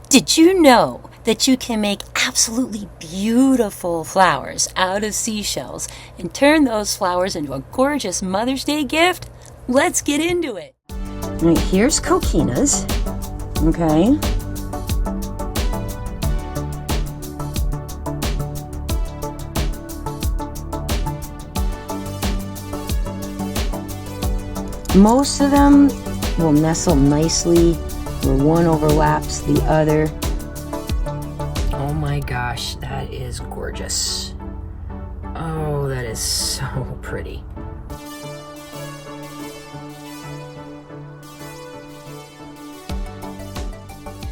Did you know that you can make absolutely beautiful flowers out of seashells and turn those flowers into a gorgeous Mother's Day gift? Let's get into it. All right, here's coquinas. Okay. Most of them will nestle nicely where one overlaps the other. Oh my gosh, that is gorgeous. Oh, that is so pretty.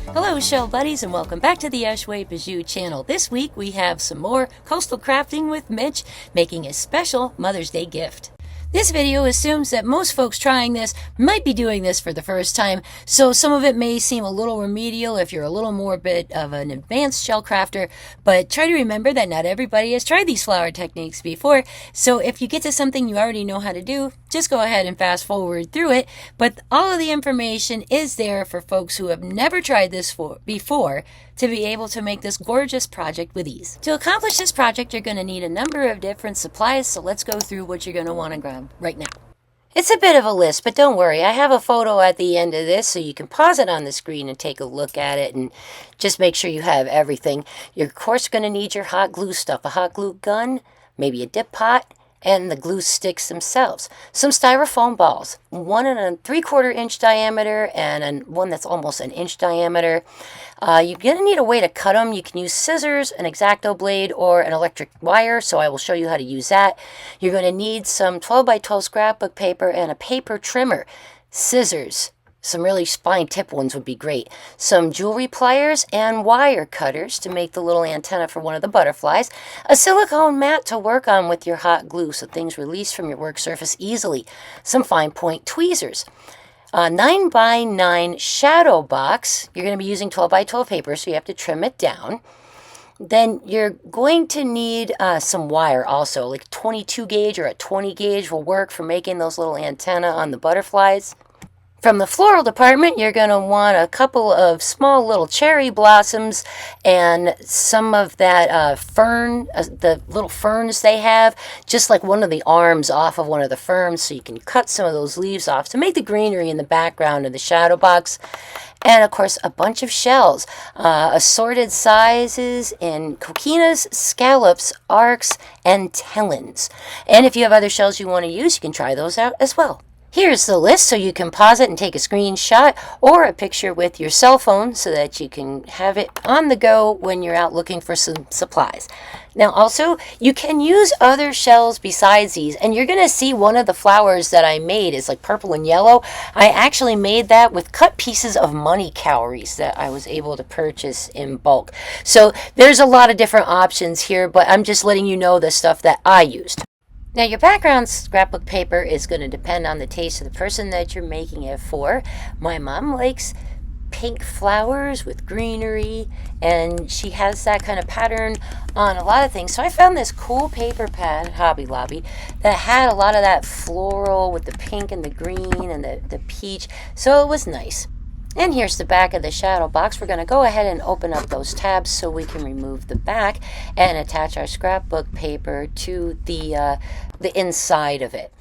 Hello shell buddies and welcome back to the Ashway Bijou channel. This week we have some more coastal crafting with Mitch making a special Mother's Day gift. This video assumes that most folks trying this might be doing this for the first time, so some of it may seem a little remedial if you're a little more bit of an advanced shell crafter, but try to remember that not everybody has tried these flower techniques before, so if you get to something you already know how to do, just go ahead and fast forward through it, but all of the information is there for folks who have never tried this before to be able to make this gorgeous project with ease. To accomplish this project, you're going to need a number of different supplies, so let's go through what you're going to want to grab right now. It's a bit of a list, but don't worry. I have a photo at the end of this, so you can pause it on the screen and take a look at it and just make sure you have everything. You're, of course, going to need your hot glue stuff, a hot glue gun, maybe a dip pot, and the glue sticks themselves. Some styrofoam balls, one and a 3/4 inch diameter and one that's almost an inch diameter. You're going to need a way to cut them. You can use scissors, an X-Acto blade, or an electric wire, so I will show you how to use that. You're going to need some 12 by 12 scrapbook paper and a paper trimmer, scissors. Some really fine tip ones would be great. Some jewelry pliers and wire cutters to make the little antenna for one of the butterflies. A silicone mat to work on with your hot glue so things release from your work surface easily. Some fine point tweezers. A 9 by 9 shadow box. You're going to be using 12 by 12 paper, so you have to trim it down. Then you're going to need some wire also, like 22 gauge or a 20 gauge will work for making those little antenna on the butterflies. From the floral department, you're going to want a couple of small little cherry blossoms and some of that fern, the little ferns they have, just like one of the arms off of one of the ferns, so you can cut some of those leaves off to make the greenery in the background of the shadow box. And of course, a bunch of shells, assorted sizes in coquinas, scallops, arks, and tellins. And if you have other shells you want to use, you can try those out as well. Here's the list so you can pause it and take a screenshot or a picture with your cell phone so that you can have it on the go when you're out looking for some supplies. Now also, you can use other shells besides these, and you're going to see one of the flowers that I made is like purple and yellow. I actually made that with cut pieces of money cowries that I was able to purchase in bulk. So there's a lot of different options here, but I'm just letting you know the stuff that I used. Now your background scrapbook paper is going to depend on the taste of the person that you're making it for. My mom likes pink flowers with greenery, and she has that kind of pattern on a lot of things. So I found this cool paper pad, Hobby Lobby, that had a lot of that floral with the pink and the green and the peach. So it was nice. And here's the back of the shadow box. We're going to go ahead and open up those tabs so we can remove the back and attach our scrapbook paper to the inside of it.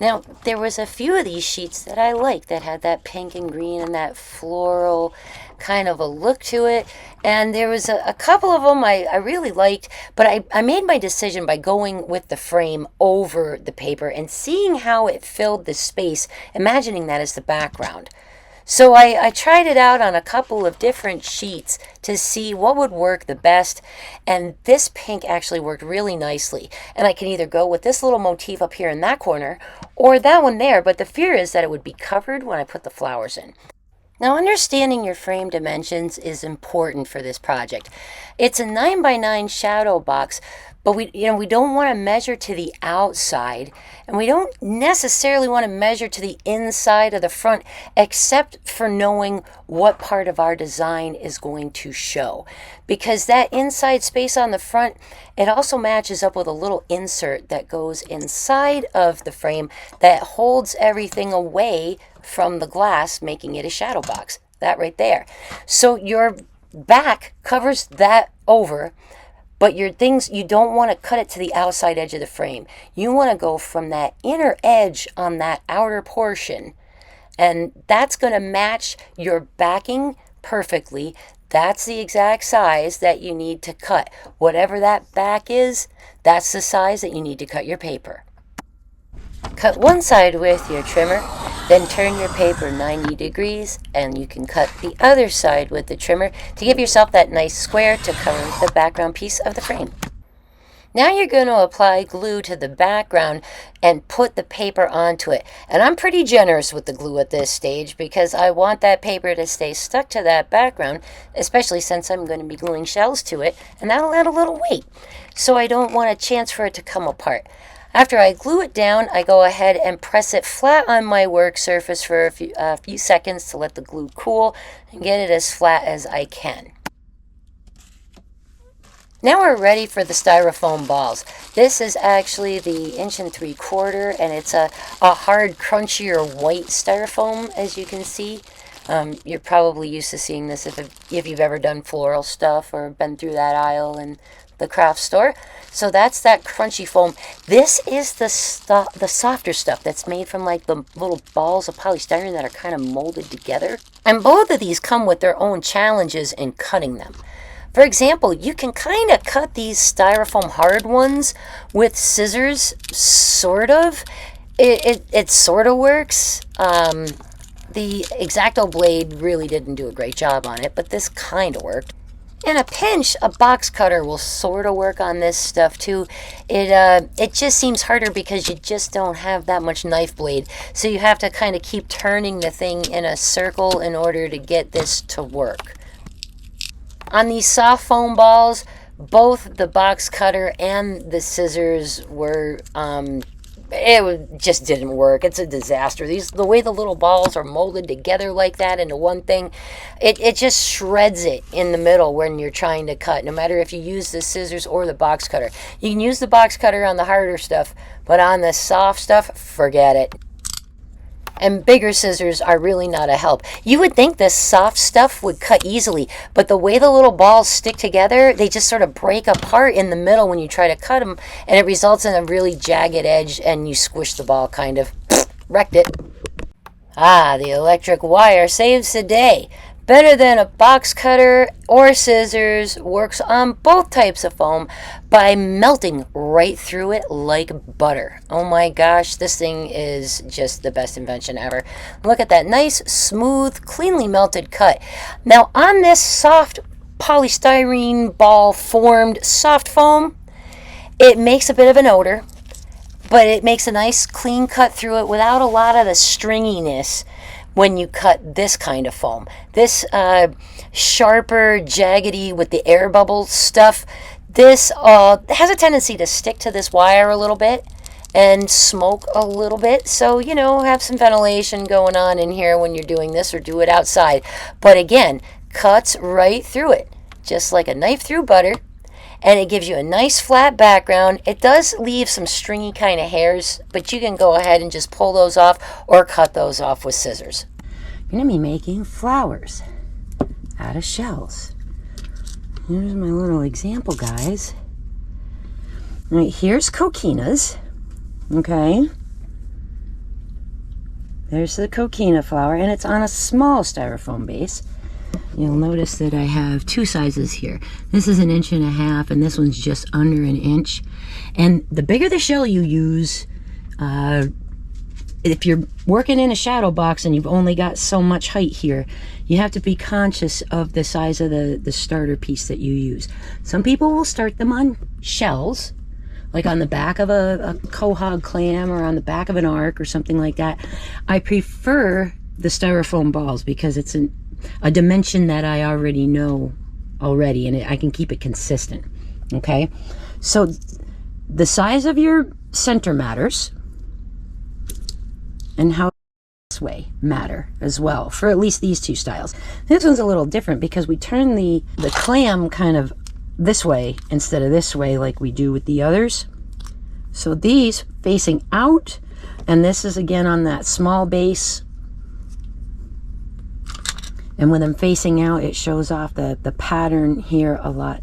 Now, there was a few of these sheets that I liked that had that pink and green and that floral kind of a look to it. And there was a couple of them I really liked, but I made my decision by going with the frame over the paper and seeing how it filled the space, imagining that as the background. So I tried it out on a couple of different sheets to see what would work the best, and this pink actually worked really nicely. And I can either go with this little motif up here in that corner or that one there, but the fear is that it would be covered when I put the flowers in. Now, understanding your frame dimensions is important for this project. It's a 9 by 9 shadow box, but we don't want to measure to the outside, and we don't necessarily want to measure to the inside of the front, except for knowing what part of our design is going to show. Because that inside space on the front, it also matches up with a little insert that goes inside of the frame that holds everything away from the glass, making it a shadow box. That right there. So your back covers that over, but your things, you don't want to cut it to the outside edge of the frame. You want to go from that inner edge on that outer portion, and that's going to match your backing perfectly. That's the exact size that you need to cut. Whatever that back is, that's the size that you need to cut your paper. Cut one side with your trimmer, then turn your paper 90 degrees, and you can cut the other side with the trimmer to give yourself that nice square to cover the background piece of the frame. Now you're going to apply glue to the background and put the paper onto it. And I'm pretty generous with the glue at this stage because I want that paper to stay stuck to that background, especially since I'm going to be gluing shells to it, and that'll add a little weight. So I don't want a chance for it to come apart. After I glue it down, I go ahead and press it flat on my work surface for a few seconds to let the glue cool and get it as flat as I can. Now we're ready for the styrofoam balls. This is actually the 1 3/4 and it's a hard, crunchier white styrofoam, as you can see. You're probably used to seeing this if you've ever done floral stuff or been through that aisle in the craft store. So that's that crunchy foam. This is the softer stuff that's made from like the little balls of polystyrene that are kind of molded together. And both of these come with their own challenges in cutting them. For example, you can kind of cut these styrofoam hard ones with scissors, sort of. It sort of works. The X-Acto blade really didn't do a great job on it, but this kind of worked. In a pinch, a box cutter will sort of work on this stuff too. It just seems harder because you just don't have that much knife blade. So you have to kind of keep turning the thing in a circle in order to get this to work. On these soft foam balls, both the box cutter and the scissors were, just didn't work. It's a disaster. The way the little balls are molded together like that into one thing, it just shreds it in the middle when you're trying to cut, no matter if you use the scissors or the box cutter. You can use the box cutter on the harder stuff, but on the soft stuff, forget it. And bigger scissors are really not a help. You would think this soft stuff would cut easily, but the way the little balls stick together, they just sort of break apart in the middle when you try to cut them, and it results in a really jagged edge, and you squish the ball kind of. Wrecked it. Ah, the electric wire saves the day. Better than a box cutter or scissors, works on both types of foam by melting right through it like butter. Oh my gosh, this thing is just the best invention ever. Look at that nice, smooth, cleanly melted cut. Now on this soft polystyrene ball formed soft foam, it makes a bit of an odor, but it makes a nice clean cut through it without a lot of the stringiness when you cut this kind of foam. This sharper, jaggedy with the air bubble stuff, this has a tendency to stick to this wire a little bit and smoke a little bit. So, you know, have some ventilation going on in here when you're doing this, or do it outside. But again, cuts right through it, just like a knife through butter. And it gives you a nice flat background. It does leave some stringy kind of hairs, but you can go ahead and just pull those off or cut those off with scissors. I'm going to be making flowers out of shells. Here's my little example, guys. All right, here's coquinas. Okay. There's the coquina flower, and it's on a small styrofoam base. You'll notice that I have two sizes here. This is 1.5 inches, and this one's just under 1 inch. And the bigger the shell you use, if you're working in a shadow box and you've only got so much height here, you have to be conscious of the size of the starter piece that you use. Some people will start them on shells, like on the back of a quahog clam or on the back of an ark or something like that. I prefer the styrofoam balls because it's a dimension that I already know and I can keep it consistent. Okay, so the size of your center matters, and how this way matter as well for at least these two styles. This one's a little different because we turn the clam kind of this way instead of this way like we do with the others. So these facing out, and this is again on that small base. And with them facing out, it shows off the pattern here a lot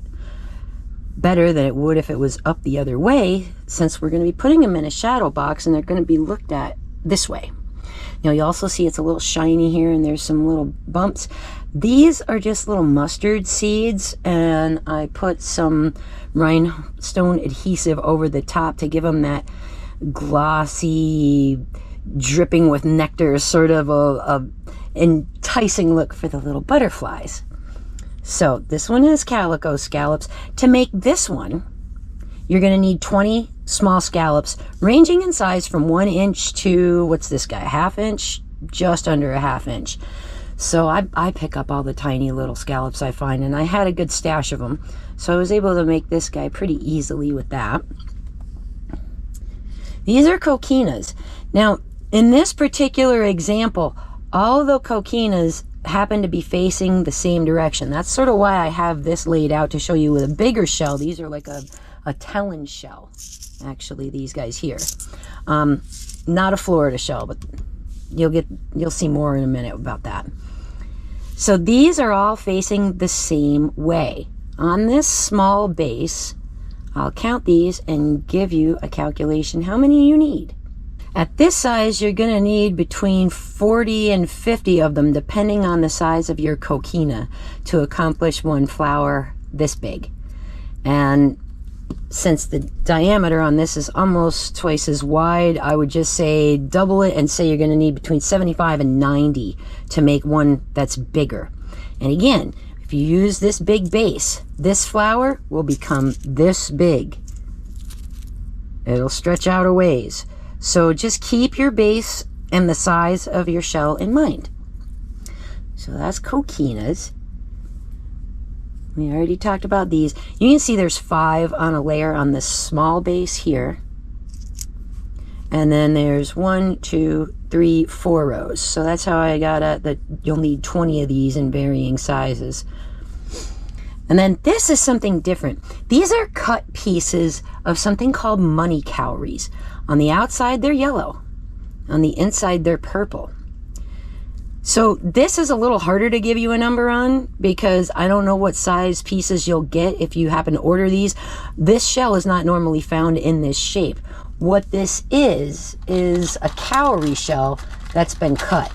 better than it would if it was up the other way, since we're going to be putting them in a shadow box and they're going to be looked at this way. Now you also see it's a little shiny here and there's some little bumps. These are just little mustard seeds, and I put some rhinestone adhesive over the top to give them that glossy, dripping with nectar, sort of a enticing look for the little butterflies. So this one is calico scallops. To make this one, you're going to need 20 small scallops, ranging in size from 1 inch to, what's this guy, 1/2 inch, just under 1/2 inch. So I pick up all the tiny little scallops I find, and I had a good stash of them. So I was able to make this guy pretty easily with that. These are coquinas. Now, in this particular example, all the coquinas happen to be facing the same direction. That's sort of why I have this laid out, to show you with a bigger shell. These are like a tellin shell, actually, these guys here. Not a Florida shell, but you'll see more in a minute about that. So these are all facing the same way. On this small base, I'll count these and give you a calculation how many you need. At this size, you're going to need between 40 and 50 of them, depending on the size of your coquina, to accomplish one flower this big. And since the diameter on this is almost twice as wide, I would just say double it and say you're going to need between 75 and 90 to make one that's bigger. And again, if you use this big base, this flower will become this big. It'll stretch out a ways. So just keep your base and the size of your shell in mind. So that's coquinas. We already talked about these. You can see there's 5 on a layer on this small base here. And then there's 1, 2, 3, 4 rows. So that's how I got at that. You'll need 20 of these in varying sizes. And then this is something different. These are cut pieces of something called money cowries. On the outside, they're yellow. On the inside, they're purple. So this is a little harder to give you a number on, because I don't know what size pieces you'll get if you happen to order these. This shell is not normally found in this shape. What this is a cowrie shell that's been cut.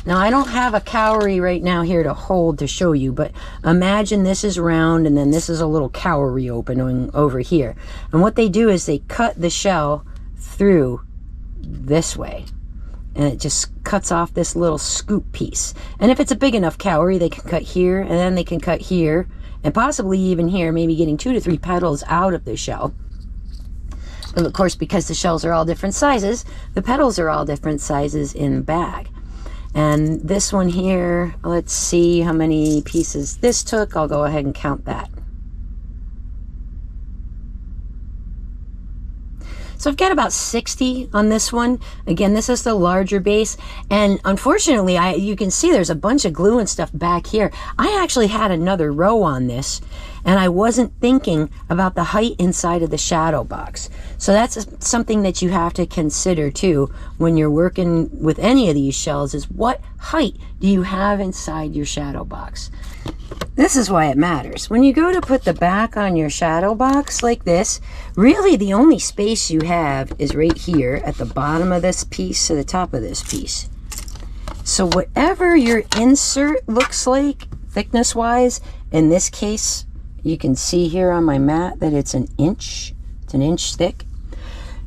Now, I don't have a cowrie right now here to hold to show you, but imagine this is round and then this is a little cowrie opening over here. And what they do is they cut the shell through this way, and it just cuts off this little scoop piece. And if it's a big enough cowrie, they can cut here, and then they can cut here, and possibly even here, maybe getting 2 to 3 petals out of the shell. And of course, because the shells are all different sizes, the petals are all different sizes in the bag. And this one here, let's see how many pieces this took. I'll go ahead and count that. So I've got about 60 on this one. Again, this is the larger base. And unfortunately, you can see there's a bunch of glue and stuff back here. I actually had another row on this, and I wasn't thinking about the height inside of the shadow box. So that's something that you have to consider too when you're working with any of these shells, is what height do you have inside your shadow box? This is why it matters. When you go to put the back on your shadow box like this, really the only space you have is right here at the bottom of this piece to the top of this piece. So whatever your insert looks like, thickness-wise, in this case, you can see here on my mat that it's 1 inch. It's 1 inch thick.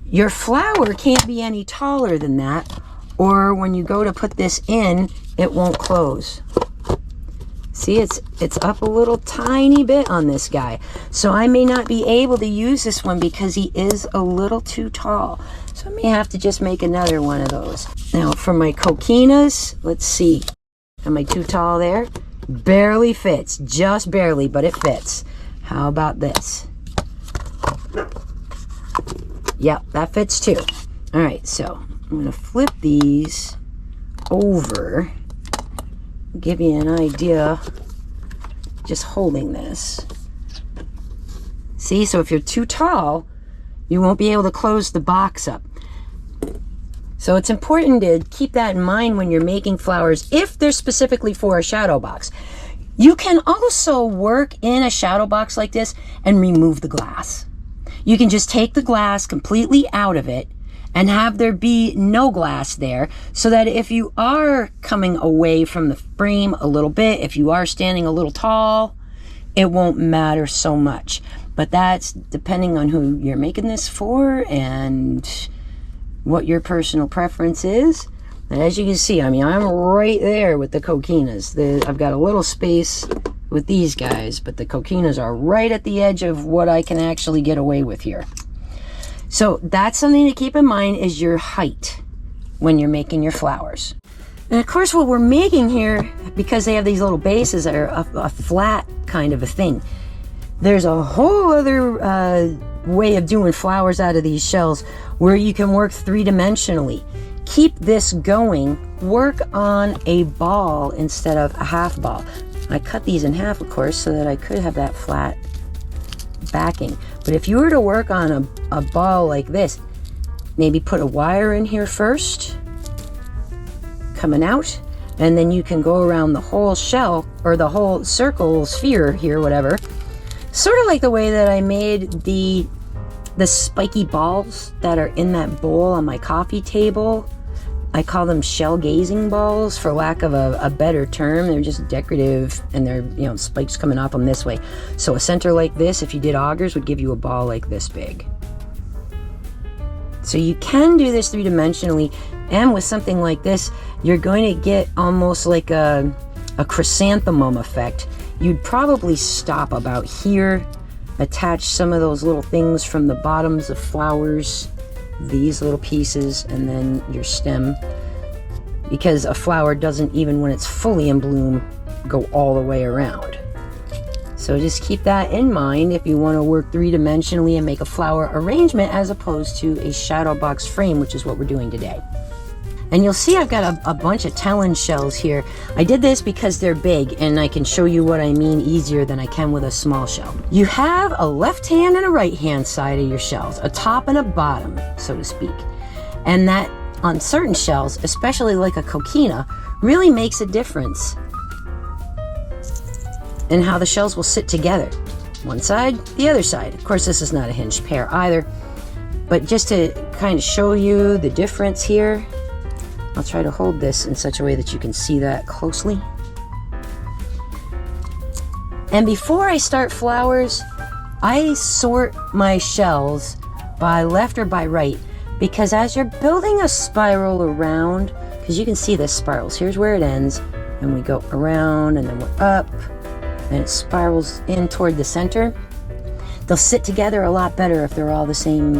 Your flower can't be any taller than that, or when you go to put this in, it won't close. See, it's up a little tiny bit on this guy. So I may not be able to use this one because he is a little too tall. So I may have to just make another one of those. Now for my coquinas, let's see. Am I too tall there? Barely fits, just barely, but it fits. How about this? Yep, that fits too. All right, so I'm gonna flip these over. Give you an idea just holding this. See, so if you're too tall, you won't be able to close the box up. So it's important to keep that in mind when you're making flowers if they're specifically for a shadow box. You can also work in a shadow box like this and remove the glass. You can just take the glass completely out of it and have there be no glass there, so that if you are coming away from the frame a little bit, if you are standing a little tall, it won't matter so much. But that's depending on who you're making this for and what your personal preference is. And as you can see, I mean, I'm right there with the coquinas. I've got a little space with these guys, but the coquinas are right at the edge of what I can actually get away with here. So that's something to keep in mind, is your height when you're making your flowers. And of course, what we're making here, because they have these little bases that are a flat kind of a thing, there's a whole other way of doing flowers out of these shells where you can work three-dimensionally. Keep this going. Work on a ball instead of a half ball. I cut these in half, of course, so that I could have that flat backing. But if you were to work on a ball like this, maybe put a wire in here first, coming out, and then you can go around the whole shell, or the whole circle, sphere here, whatever. Sort of like the way that I made the spiky balls that are in that bowl on my coffee table. I call them shell gazing balls, for lack of a better term. They're just decorative, and they're, you know, spikes coming off them this way. So a center like this, if you did augers, would give you a ball like this big. So you can do this three-dimensionally, and with something like this, you're going to get almost like a chrysanthemum effect. You'd probably stop about here, attach some of those little things from the bottoms of flowers, these little pieces, and then your stem, because a flower doesn't, even when it's fully in bloom, go all the way around. So just keep that in mind if you want to work three-dimensionally and make a flower arrangement as opposed to a shadow box frame, which is what we're doing today. And you'll see I've got a bunch of tellin shells here. I did this because they're big, and I can show you what I mean easier than I can with a small shell. You have a left hand and a right hand side of your shells, a top and a bottom, so to speak. And that, on certain shells, especially like a coquina, really makes a difference in how the shells will sit together. One side, the other side. Of course, this is not a hinged pair either, but just to kind of show you the difference here, I'll try to hold this in such a way that you can see that closely. And before I start flowers, I sort my shells by left or by right, because as you're building a spiral around, because you can see this spirals, here's where it ends, and we go around, and then we're up, and it spirals in toward the center. They'll sit together a lot better if they're all the same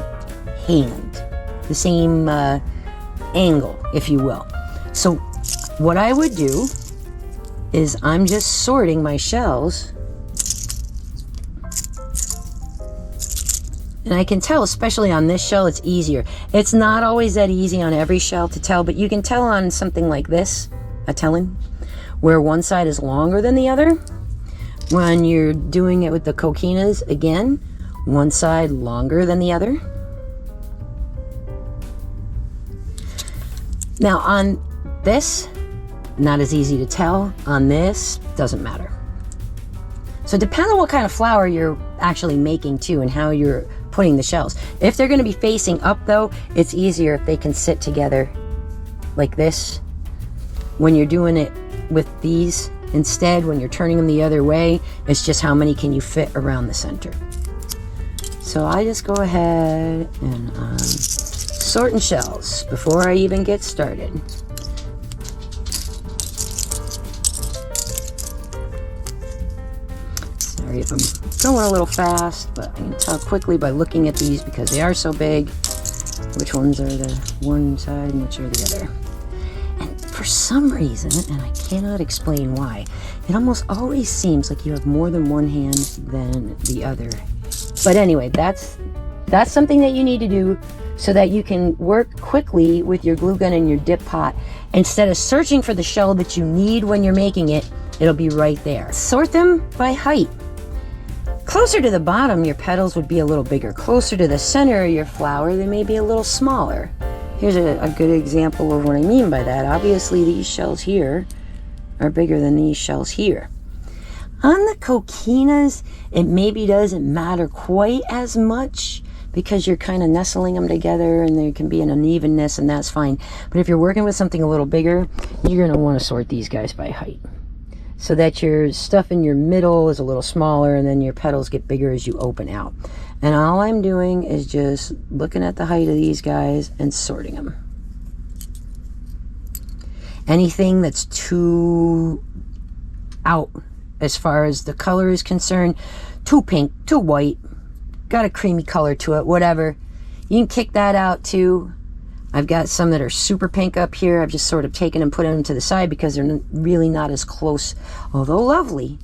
hand, the same angle, if you will. So what I would do is I'm just sorting my shells, and I can tell, especially on this shell, it's easier. It's not always that easy on every shell to tell, but you can tell on something like this, a tellin, where one side is longer than the other. When you're doing it with the coquinas, again, one side longer than the other. Now on this, not as easy to tell. On this, doesn't matter. So it depends on what kind of flower you're actually making too, and how you're putting the shells. If they're going to be facing up though, it's easier if they can sit together like this. When you're doing it with these instead, when you're turning them the other way, it's just how many can you fit around the center. So I just go ahead and sorting shells before I even get started. Sorry if I'm going a little fast, but I can tell quickly by looking at these, because they are so big, which ones are the one side and which are the other. And for some reason, and I cannot explain why, it almost always seems like you have more than one hand than the other. But anyway, that's something that you need to do so that you can work quickly with your glue gun and your dip pot. Instead of searching for the shell that you need when you're making it, it'll be right there. Sort them by height. Closer to the bottom, your petals would be a little bigger. Closer to the center of your flower, they may be a little smaller. Here's a good example of what I mean by that. Obviously, these shells here are bigger than these shells here. On the coquinas, it maybe doesn't matter quite as much because you're kind of nestling them together and there can be an unevenness, and that's fine. But if you're working with something a little bigger, you're going to want to sort these guys by height, so that your stuff in your middle is a little smaller and then your petals get bigger as you open out. And all I'm doing is just looking at the height of these guys and sorting them. Anything that's too out as far as the color is concerned, too pink, too white, got a creamy color to it, whatever, you can kick that out too. I've got some that are super pink up here. I've just sort of taken and put them to the side because they're really not as close, although lovely,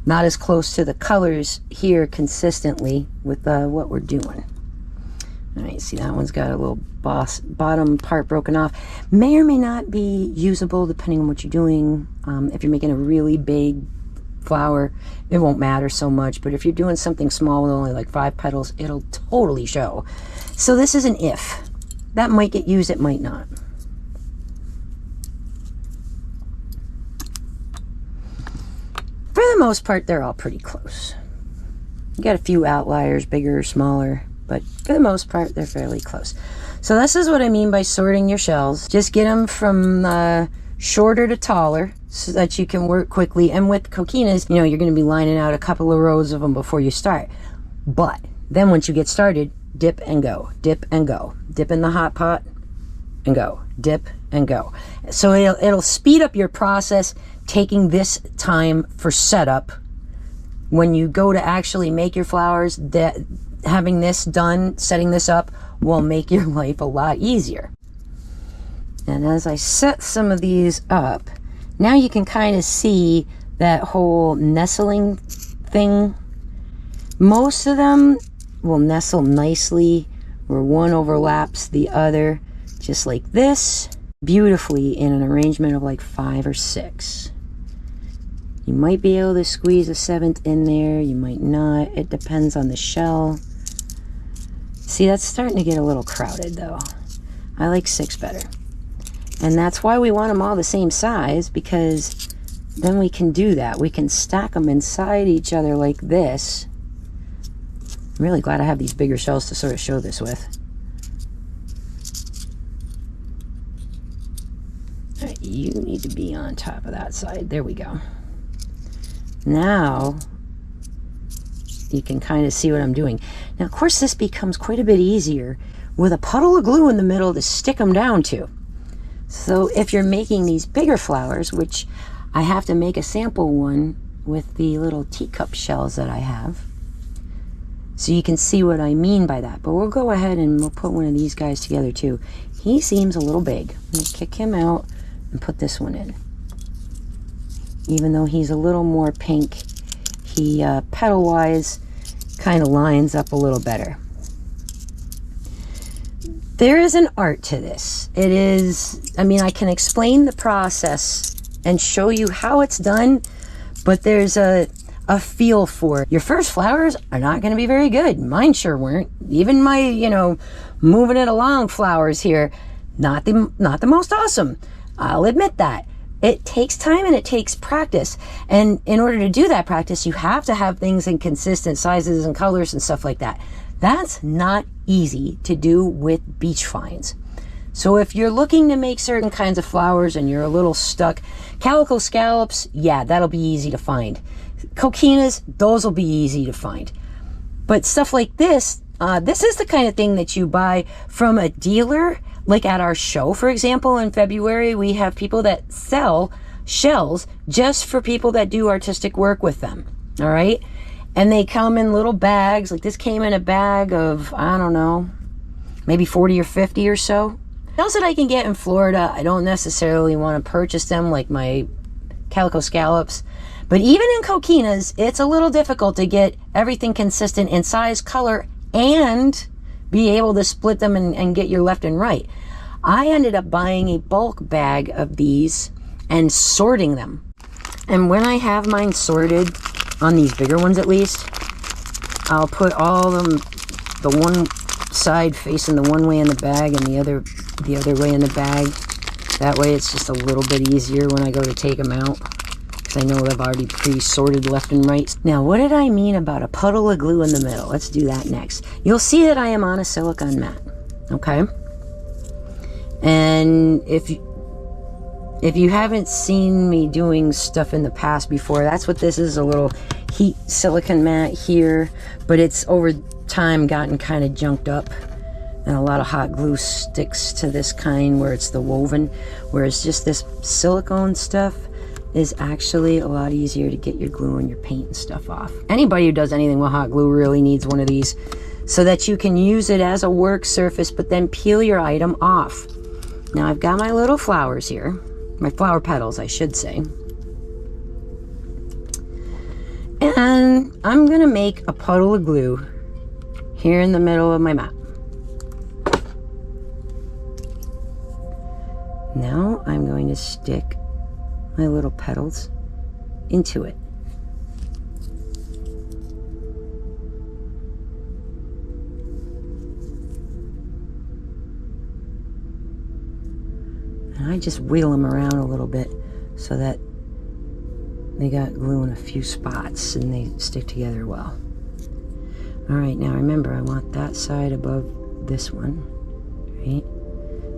not as close to the colors here consistently with what we're doing. All right, see, that one's got a little bottom part broken off. May or may not be usable depending on what you're doing. If you're making a really big flower, it won't matter so much, but if you're doing something small with only like 5 petals, it'll totally show. So this is an if. That might get used, it might not. For the most part, they're all pretty close. You got a few outliers, bigger or smaller, but for the most part, they're fairly close. So this is what I mean by sorting your shells. Just get them from shorter to taller so that you can work quickly. And with coquinas, you know, you're going to be lining out a couple of rows of them before you start. But then once you get started, dip and go, dip and go. Dip in the hot pot and go, dip and go. So it'll speed up your process, taking this time for setup. When you go to actually make your flowers, that having this done, setting this up, will make your life a lot easier. And as I set some of these up, now you can kind of see that whole nestling thing. Most of them will nestle nicely where one overlaps the other, just like this, beautifully in an arrangement of like 5 or 6. You might be able to squeeze a 7th in there, you might not. It depends on the shell. See, that's starting to get a little crowded though. I like 6 better. And that's why we want them all the same size, because then we can do that. We can stack them inside each other like this. I'm really glad I have these bigger shells to sort of show this with. All right, you need to be on top of that side. There we go. Now you can kind of see what I'm doing. Now, of course, this becomes quite a bit easier with a puddle of glue in the middle to stick them down to. So if you're making these bigger flowers, which I have to make a sample one with the little teacup shells that I have, so you can see what I mean by that. But we'll go ahead and we'll put one of these guys together too. He seems a little big. I'm going to kick him out and put this one in. Even though he's a little more pink, he petal-wise kind of lines up a little better. There is an art to this. It is, I mean, I can explain the process and show you how it's done, but there's a feel for it. Your first flowers are not going to be very good. Mine sure weren't. Even my, you know, moving it along flowers here, not the most awesome. I'll admit that. It takes time and it takes practice. And in order to do that practice, you have to have things in consistent sizes and colors and stuff like that. That's not easy to do with beach finds. So if you're looking to make certain kinds of flowers and you're a little stuck, calico scallops, yeah, that'll be easy to find. Coquinas, those will be easy to find. But stuff like this, this is the kind of thing that you buy from a dealer. Like at our show, for example, in February, we have people that sell shells just for people that do artistic work with them. All right. And they come in little bags. Like this came in a bag of, I don't know, maybe 40 or 50 or so. Shells that I can get in Florida, I don't necessarily want to purchase them like my calico scallops. But even in coquinas, it's a little difficult to get everything consistent in size, color, and be able to split them and get your left and right. I ended up buying a bulk bag of these and sorting them. And when I have mine sorted, on these bigger ones at least, I'll put all of them, the one side facing the one way in the bag and the other way in the bag. That way it's just a little bit easier when I go to take them out, because I know I've already pre-sorted left and right. Now, what did I mean about a puddle of glue in the middle? Let's do that next. You'll see that I am on a silicone mat, okay? And if you haven't seen me doing stuff in the past before, that's what this is, a little heat silicone mat here, but it's over time gotten kind of junked up, and a lot of hot glue sticks to this kind where it's the woven, whereas just this silicone stuff is actually a lot easier to get your glue and your paint and stuff off. Anybody who does anything with hot glue really needs one of these so that you can use it as a work surface, but then peel your item off. Now I've got my little flowers here, my flower petals I should say, and I'm gonna make a puddle of glue here in the middle of my mat. Now I'm going to stick my little petals into it. And I just wheel them around a little bit so that they got glue in a few spots and they stick together well. All right, now remember, I want that side above this one, right?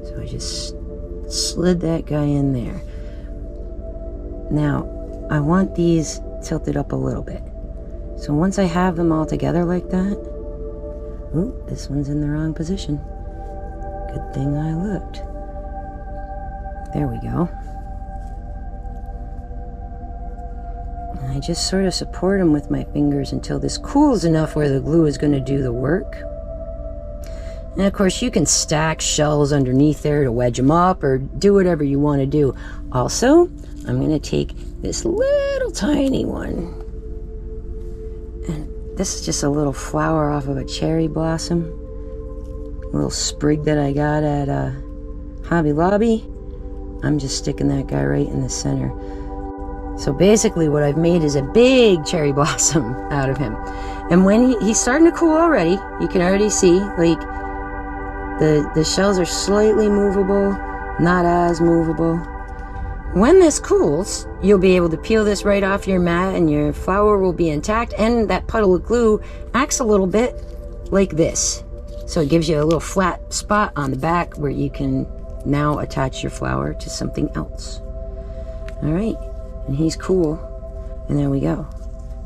So I just slid that guy in there. Now, I want these tilted up a little bit. So once I have them all together like that, ooh, this one's in the wrong position. Good thing I looked. There we go. And I just sort of support them with my fingers until this cools enough where the glue is going to do the work. And of course you can stack shells underneath there to wedge them up or do whatever you want to do. Also, I'm going to take this little tiny one, and this is just a little flower off of a cherry blossom, a little sprig that I got at Hobby Lobby. I'm just sticking that guy right in the center. So basically what I've made is a big cherry blossom out of him. And when he's starting to cool already, you can already see like the shells are slightly movable, not as movable. When this cools, you'll be able to peel this right off your mat and your flower will be intact, and that puddle of glue acts a little bit like this. So it gives you a little flat spot on the back where you can now attach your flower to something else. All right, and he's cool, and there we go.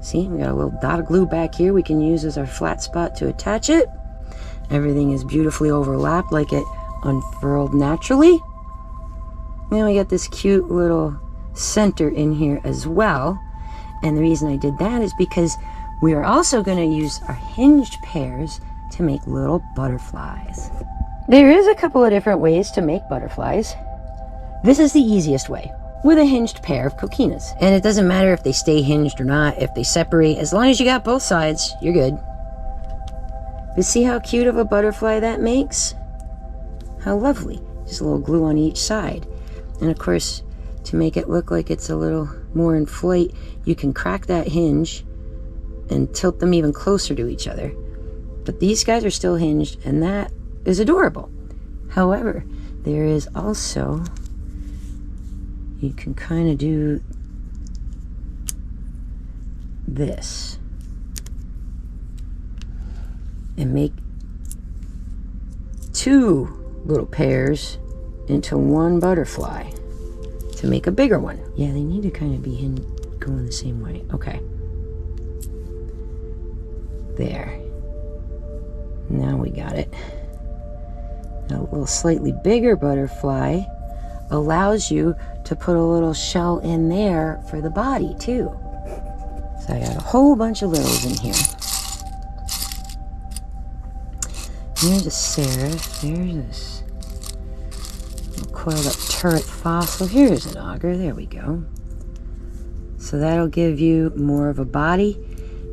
See, we got a little dot of glue back here we can use as our flat spot to attach it. Everything is beautifully overlapped like it unfurled naturally. Now we got this cute little center in here as well. And the reason I did that is because we are also going to use our hinged pears to make little butterflies. There is a couple of different ways to make butterflies. This is the easiest way, with a hinged pair of coquinas. And it doesn't matter if they stay hinged or not, if they separate, as long as you got both sides, you're good. But see how cute of a butterfly that makes? How lovely. Just a little glue on each side. And of course, to make it look like it's a little more in flight, you can crack that hinge and tilt them even closer to each other. But these guys are still hinged, and that is adorable. However, there is also, you can kind of do this and make two little pairs into one butterfly to make a bigger one. Yeah, they need to kind of be going the same way. Okay. There. Now we got it. Now a little slightly bigger butterfly allows you to put a little shell in there for the body too. So I got a whole bunch of those in here. Here's a seraph. There's this little coiled up turret fossil. Here's an auger. There we go. So that'll give you more of a body.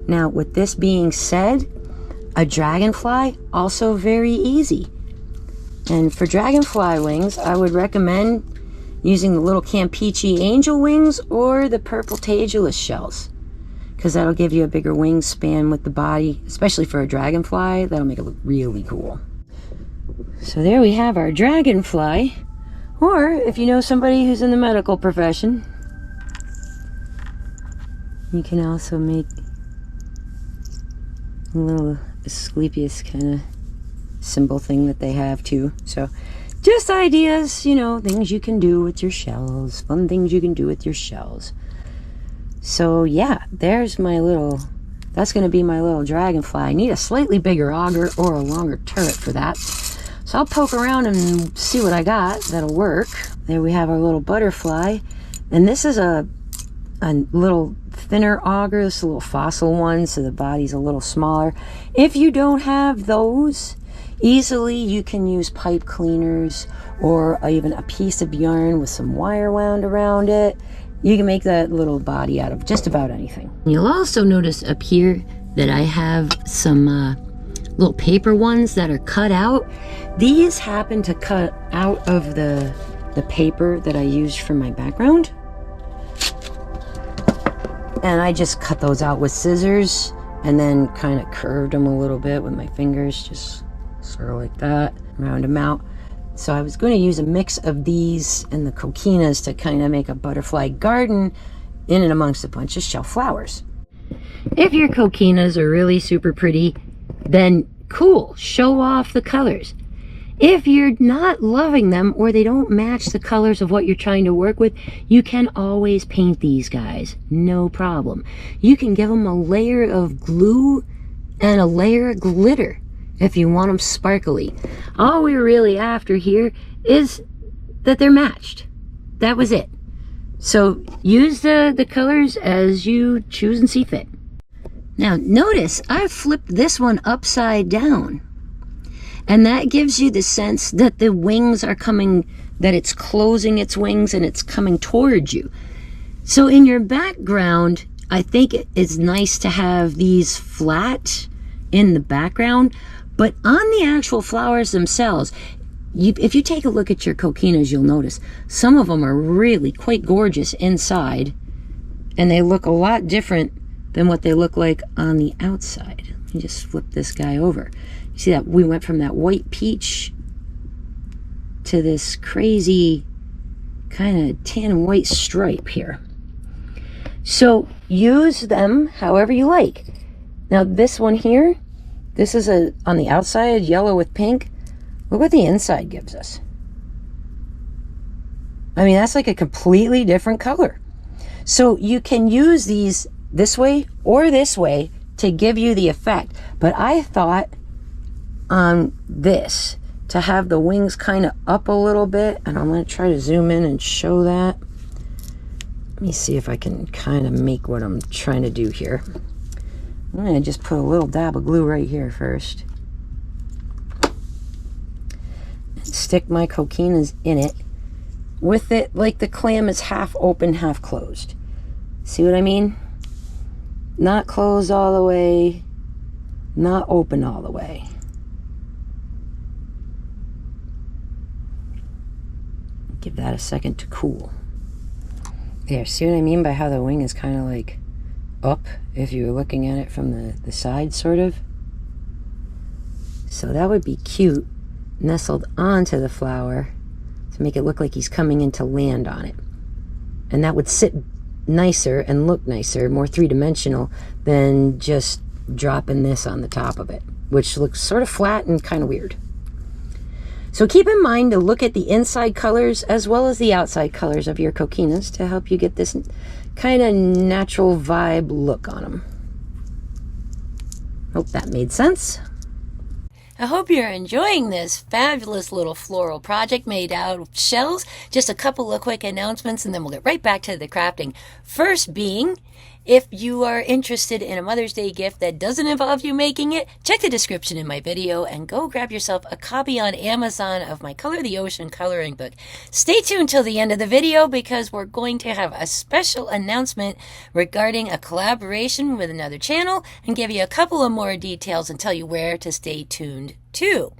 Now, with this being said, a dragonfly, also very easy. And for dragonfly wings, I would recommend using the little Campeche angel wings or the purple Tagulus shells, because that'll give you a bigger wingspan with the body, especially for a dragonfly. That'll make it look really cool. So there we have our dragonfly. Or if you know somebody who's in the medical profession, you can also make a little Asclepius kind of symbol thing that they have too. So just ideas, you know, things you can do with your shells, fun things you can do with your shells. So yeah, there's my little, that's going to be my little dragonfly. I need a slightly bigger auger or a longer turret for that. So I'll poke around and see what I got that'll work. There we have our little butterfly. And this is a little thinner auger. This is a little fossil one, so the body's a little smaller. If you don't have those, easily you can use pipe cleaners or even a piece of yarn with some wire wound around it. You can make that little body out of just about anything. You'll also notice up here that I have some little paper ones that are cut out. These happen to cut out of the paper that I used for my background. And I just cut those out with scissors and then kind of curved them a little bit with my fingers, just sort of like that, round them out. So I was going to use a mix of these and the coquinas to kind of make a butterfly garden in and amongst a bunch of shelf flowers. If your coquinas are really super pretty, then cool, show off the colors. If you're not loving them or they don't match the colors of what you're trying to work with, you can always paint these guys, no problem. You can give them a layer of glue and a layer of glitter if you want them sparkly. All we're really after here is that they're matched. That was it. So use the colors as you choose and see fit. Now notice I've flipped this one upside down. And that gives you the sense that the wings are coming, that it's closing its wings and it's coming towards you. So in your background, I think it's nice to have these flat in the background, but on the actual flowers themselves, if you take a look at your coquinas, you'll notice some of them are really quite gorgeous inside, and they look a lot different than what they look like on the outside. Let me just flip this guy over. You see that we went from that white peach to this crazy kind of tan and white stripe here. So use them however you like. Now this one here, this is on the outside, yellow with pink. Look what the inside gives us. I mean, that's like a completely different color. So you can use these this way or this way to give you the effect. But I thought on this, to have the wings kind of up a little bit, and I'm going to try to zoom in and show that. Let me see if I can kind of make what I'm trying to do here. I'm going to just put a little dab of glue right here first. And stick my coquinas in it with it like the clam is half open, half closed. See what I mean? Not closed all the way, not open all the way. Give that a second to cool. There, see what I mean by how the wing is kind of like up if you were looking at it from the side, sort of? So that would be cute, nestled onto the flower to make it look like he's coming in to land on it. And that would sit nicer and look nicer, more three-dimensional than just dropping this on the top of it, which looks sort of flat and kind of weird. So keep in mind to look at the inside colors as well as the outside colors of your coquinas to help you get this kind of natural vibe look on them. Hope that made sense. I hope you're enjoying this fabulous little floral project made out of shells. Just a couple of quick announcements and then we'll get right back to the crafting. First being, if you are interested in a Mother's Day gift that doesn't involve you making it, check the description in my video and go grab yourself a copy on Amazon of my Color the Ocean coloring book. Stay tuned till the end of the video because we're going to have a special announcement regarding a collaboration with another channel and give you a couple of more details and tell you where to stay tuned 2.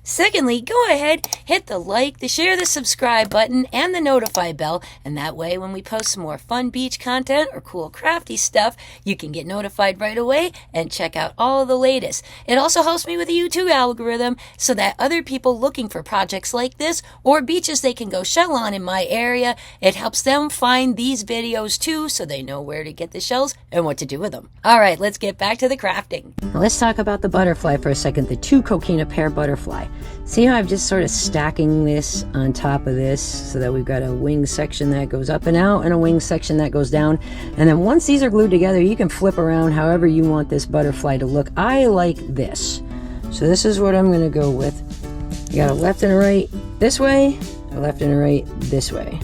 Secondly, go ahead, hit the like, the share, the subscribe button, and the notify bell, and that way when we post some more fun beach content or cool crafty stuff, you can get notified right away and check out all the latest. It also helps me with the YouTube algorithm so that other people looking for projects like this or beaches they can go shell on in my area, it helps them find these videos too so they know where to get the shells and what to do with them. All right, let's get back to the crafting. Now let's talk about the butterfly for a second, the 2 coquina pear butterfly. See how I'm just sort of stacking this on top of this so that we've got a wing section that goes up and out and a wing section that goes down. And then once these are glued together, you can flip around however you want this butterfly to look. I like this. So this is what I'm going to go with. You got a left and a right this way, a left and a right this way.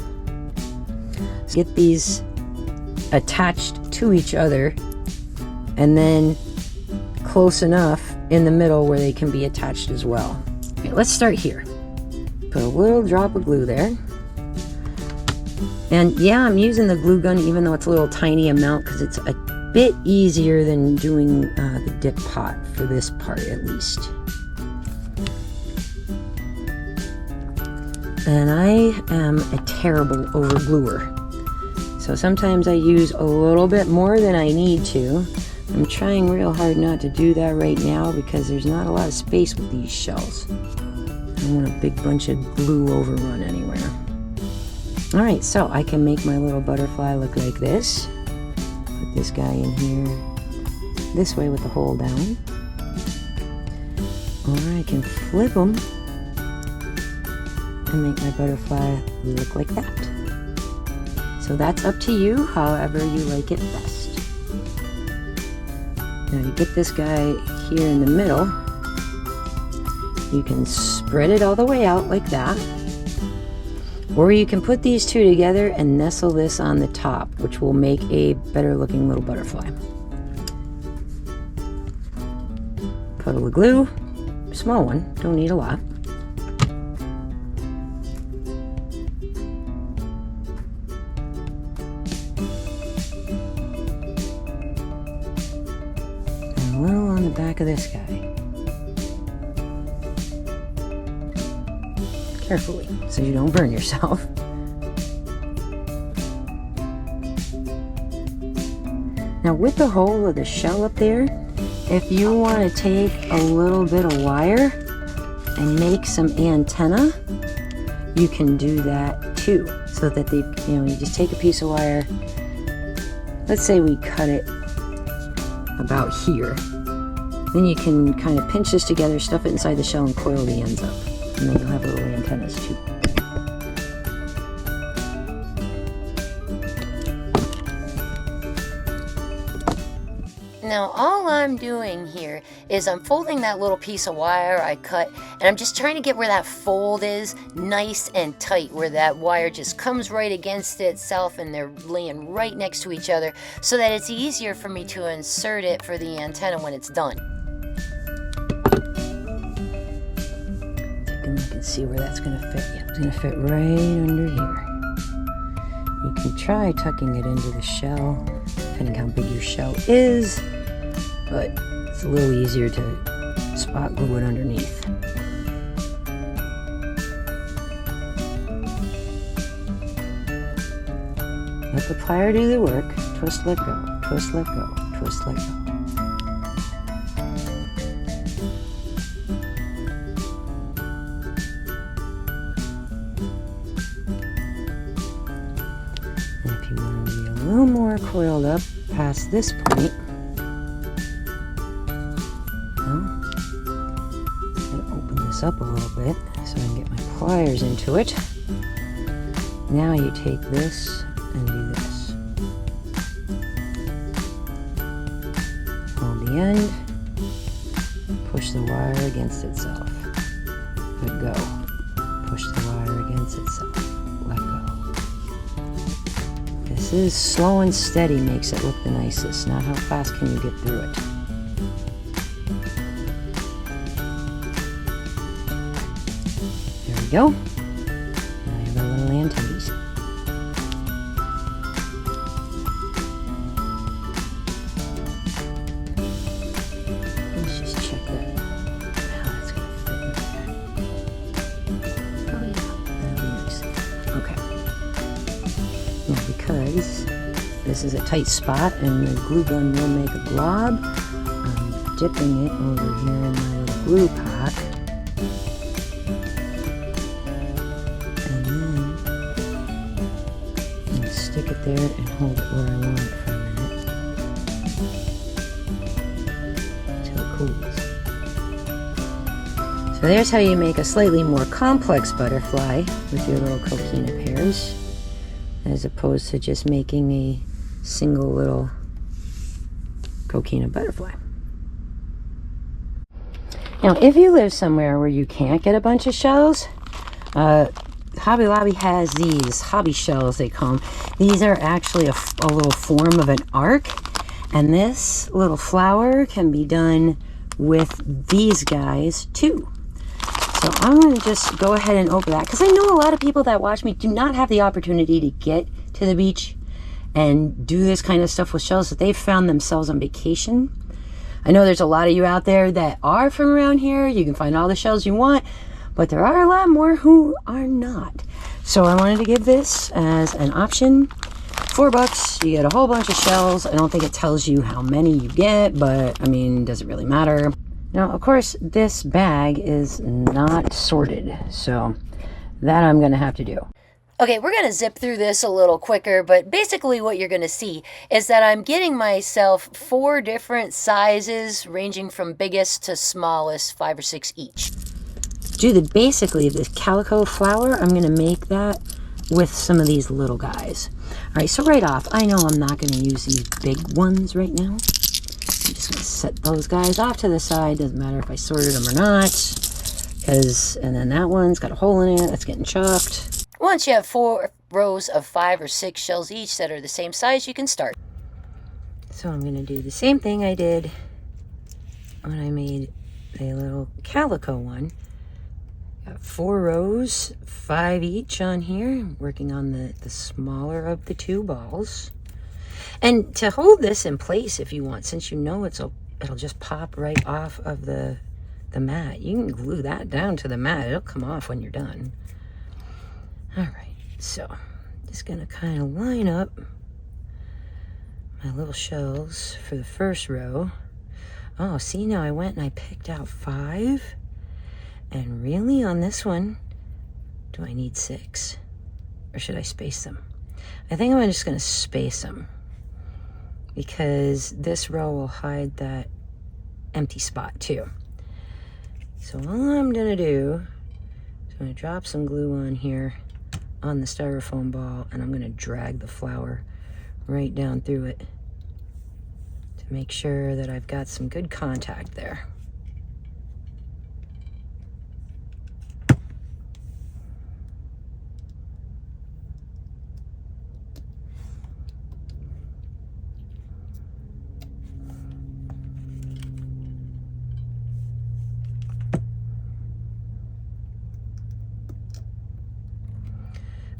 So get these attached to each other and then close enough in the middle where they can be attached as well. Okay, let's start here. Put a little drop of glue there. And yeah, I'm using the glue gun even though it's a little tiny amount because it's a bit easier than doing the dip pot for this part at least. And I am a terrible over gluer. So sometimes I use a little bit more than I need to. I'm trying real hard not to do that right now because there's not a lot of space with these shells. I don't want a big bunch of glue overrun anywhere. Alright, so I can make my little butterfly look like this. Put this guy in here this way with the hole down. Or I can flip them and make my butterfly look like that. So that's up to you, however you like it best. Now to get this guy here in the middle, you can spread it all the way out like that. Or you can put these two together and nestle this on the top, which will make a better looking little butterfly. Puddle of glue, small one, don't need a lot. And a little on the back of this guy. Carefully, so you don't burn yourself. Now with the hole of the shell up there, if you want to take a little bit of wire and make some antenna, you can do that too. So that you just take a piece of wire, let's say we cut it about here. Then you can kind of pinch this together, stuff it inside the shell and coil the ends up. And then you'll have little antennas too. Now all I'm doing here is I'm folding that little piece of wire I cut, and I'm just trying to get where that fold is nice and tight, where that wire just comes right against itself and they're laying right next to each other so that it's easier for me to insert it for the antenna when it's done. You can see where that's going to fit. Yeah, it's going to fit right under here. You can try tucking it into the shell, depending how big your shell is, but it's a little easier to spot glue it underneath. Let the plier do the work. Twist, let go. Twist, let go. Twist, let go. If you want to be a little more coiled up past this point, well, I'm going to open this up a little bit so I can get my pliers into it. Now you take this and do this. Hold the end, push the wire against itself, let go, push the wire against itself, let go. This is slow and steady makes it look the nicest, not how fast can you get through it. There we go. Now you have our little antennas. Let's just check that, how that's going to this is a tight spot and the glue gun will make a glob. I'm dipping it over here in my little glue pot. And then I'm stick it there and hold it where I want it for a minute until it cools. So there's how you make a slightly more complex butterfly with your little coquina pairs, as opposed to just making a single little coquina butterfly. Now, if you live somewhere where you can't get a bunch of shells, Hobby Lobby has these hobby shells, they call them. These are actually a little form of an ark, and this little flower can be done with these guys too. So I'm going to just go ahead and open that, because I know a lot of people that watch me do not have the opportunity to get to the beach and do this kind of stuff with shells, that they've found themselves on vacation. I know there's a lot of you out there that are from around here. You can find all the shells you want, but there are a lot more who are not. So I wanted to give this as an option. $4, you get a whole bunch of shells. I don't think it tells you how many you get, but I mean, does it really matter? Now, of course, this bag is not sorted, so that I'm going to have to do. Okay, we're going to zip through this a little quicker, but basically what you're going to see is that I'm getting myself 4 different sizes, ranging from biggest to smallest, 5 or 6 each. Basically, this calico flower, I'm going to make that with some of these little guys. All right, so right off, I know I'm not going to use these big ones right now. I'm just going to set those guys off to the side. Doesn't matter if I sorted them or not. And then that one's got a hole in it. That's getting chucked. Once you have 4 rows of 5 or 6 shells each that are the same size, you can start. So I'm going to do the same thing I did when I made a little calico one. Got 4 rows, 5 each on here. I'm working on the smaller of the 2 balls. And to hold this in place if you want, since you know it'll just pop right off of the mat, you can glue that down to the mat. It'll come off when you're done. All right, so just gonna kind of line up my little shells for the first row. Oh, see, now I went and I picked out 5. And really on this one, do I need 6? Or should I space them? I think I'm just gonna space them, because this row will hide that empty spot too. So all I'm gonna do is I'm gonna drop some glue on here on the styrofoam ball, and I'm gonna drag the flower right down through it to make sure that I've got some good contact there.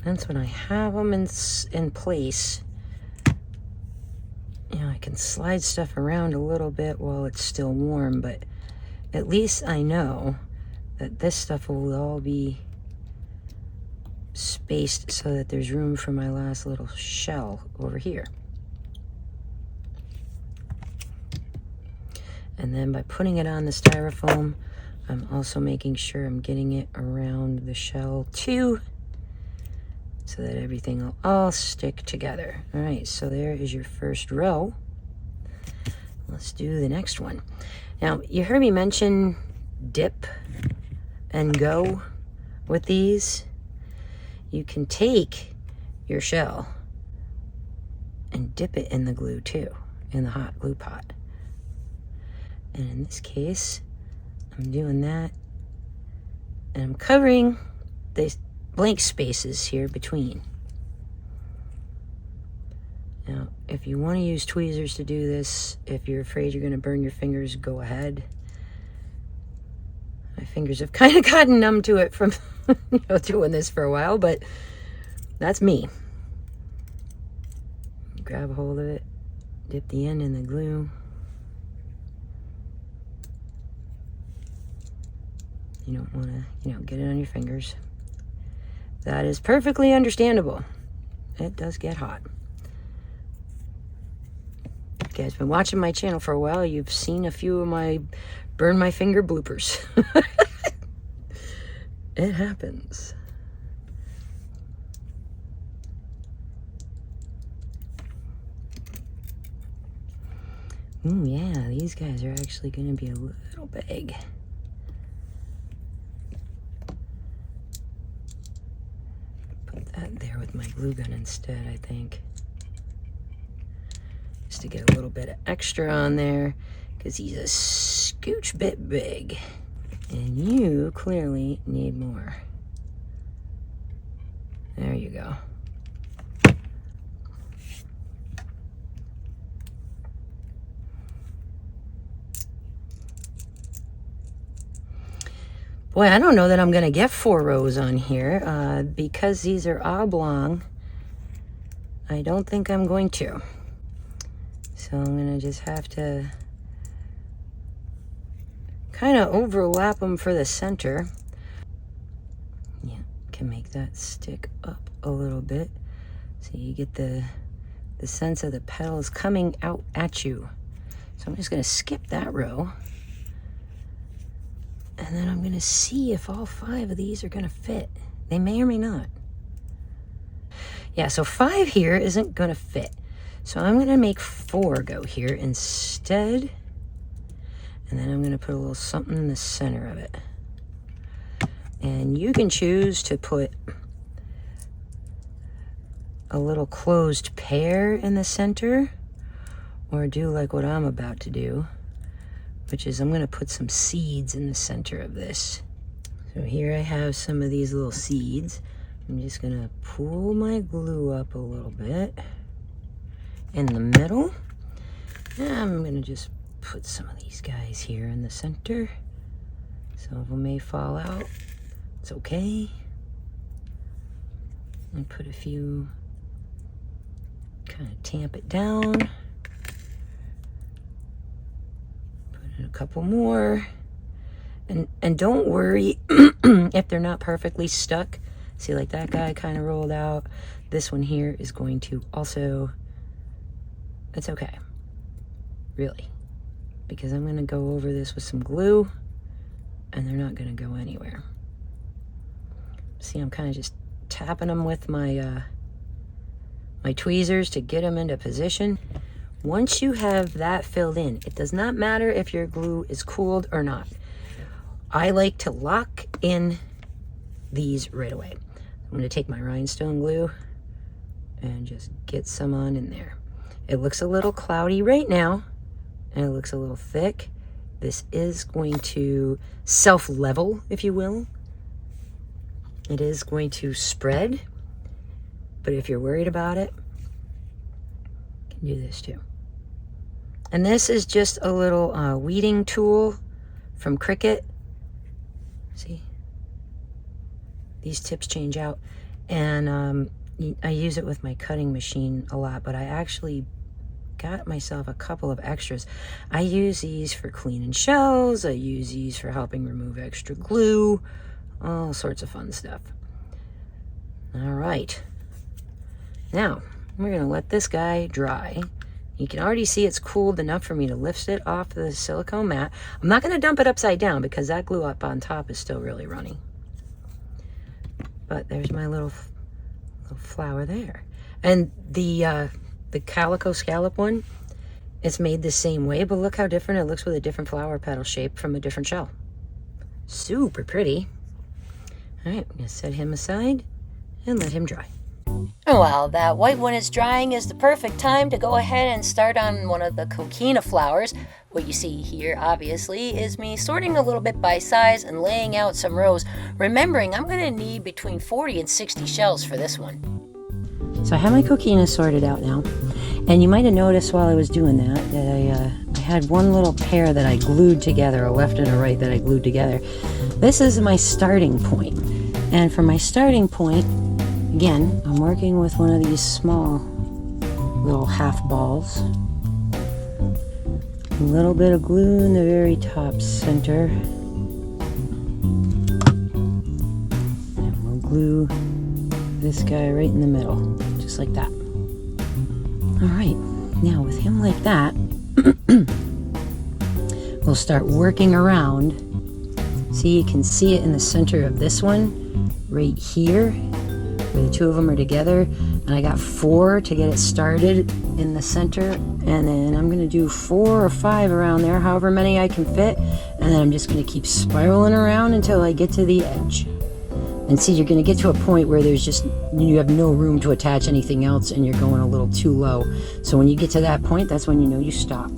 That's when I have them in place, you know, I can slide stuff around a little bit while it's still warm, but at least I know that this stuff will all be spaced so that there's room for my last little shell over here. And then by putting it on the styrofoam, I'm also making sure I'm getting it around the shell too, so that everything will all stick together. All right, so there is your first row. Let's do the next one. Now, you heard me mention dip and go with these. You can take your shell and dip it in the glue too, in the hot glue pot. And in this case, I'm doing that, and I'm covering the blank spaces here between. Now, if you want to use tweezers to do this, if you're afraid you're going to burn your fingers, go ahead. My fingers have kind of gotten numb to it from doing this for a while, but that's me. Grab a hold of it, dip the end in the glue. You don't want to, get it on your fingers. That is perfectly understandable. It does get hot. guys been watching my channel for a while, you've seen a few of my burn my finger bloopers. It happens. Ooh, yeah, these guys are actually going to be a little big. Put that there with my glue gun instead, I think. Just to get a little bit of extra on there, because he's a scooch bit big. And you clearly need more. There you go. Boy, I don't know that I'm going to get 4 rows on here. Because these are oblong, I don't think I'm going to. So I'm going to just have to kind of overlap them for the center. Yeah, can make that stick up a little bit. So you get the sense of the petals coming out at you. So I'm just going to skip that row. And then I'm going to see if all 5 of these are going to fit. They may or may not. Yeah, so 5 here isn't going to fit. So I'm going to make 4 go here instead. And then I'm going to put a little something in the center of it. And you can choose to put a little closed pear in the center, or do like what I'm about to do, which is I'm going to put some seeds in the center of this. So here I have some of these little seeds. I'm just going to pull my glue up a little bit in the middle. And I'm going to just put some of these guys here in the center. Some of them may fall out. It's okay. And put a few, kind of tamp it down. A couple more, and don't worry if they're not perfectly stuck. See, like that guy kind of rolled out. This one here is going to also, it's okay, really, because I'm going to go over this with some glue and they're not going to go anywhere. See, I'm kind of just tapping them with my my tweezers to get them into position. Once you have that filled in, it does not matter if your glue is cooled or not. I like to lock in these right away. I'm going to take my rhinestone glue and just get some on in there. It looks a little cloudy right now, and it looks a little thick. This is going to self-level, if you will. It is going to spread, but if you're worried about it, you can do this too. And this is just a little weeding tool from Cricut. See? These tips change out. And I use it with my cutting machine a lot, but I actually got myself a couple of extras. I use these for cleaning shells. I use these for helping remove extra glue. All sorts of fun stuff. All right. Now, we're going to let this guy dry. You can already see it's cooled enough for me to lift it off the silicone mat. I'm not going to dump it upside down because that glue up on top is still really runny. But there's my little flower there. And the calico scallop one, it's made the same way, but look how different it looks with a different flower petal shape from a different shell. Super pretty. All right, I'm going to set him aside and let him dry. While that white one is drying is the perfect time to go ahead and start on one of the coquina flowers. What you see here, obviously, is me sorting a little bit by size and laying out some rows, remembering I'm going to need between 40 and 60 shells for this one. So I have my coquinas sorted out now, and you might have noticed while I was doing that I had one little pair that I glued together, a left and a right that I glued together. This is my starting point, and for my starting point, again, I'm working with one of these small little half balls. A little bit of glue in the very top center. And we'll glue this guy right in the middle, just like that. All right, now with him like that, we'll start working around. See, you can see it in the center of this one, right here, where the two of them are together. And I got 4 to get it started in the center. And then I'm gonna do 4 or 5 around there, however many I can fit. And then I'm just gonna keep spiraling around until I get to the edge. And see, you're gonna get to a point where you have no room to attach anything else and you're going a little too low. So when you get to that point, that's when you know you stop.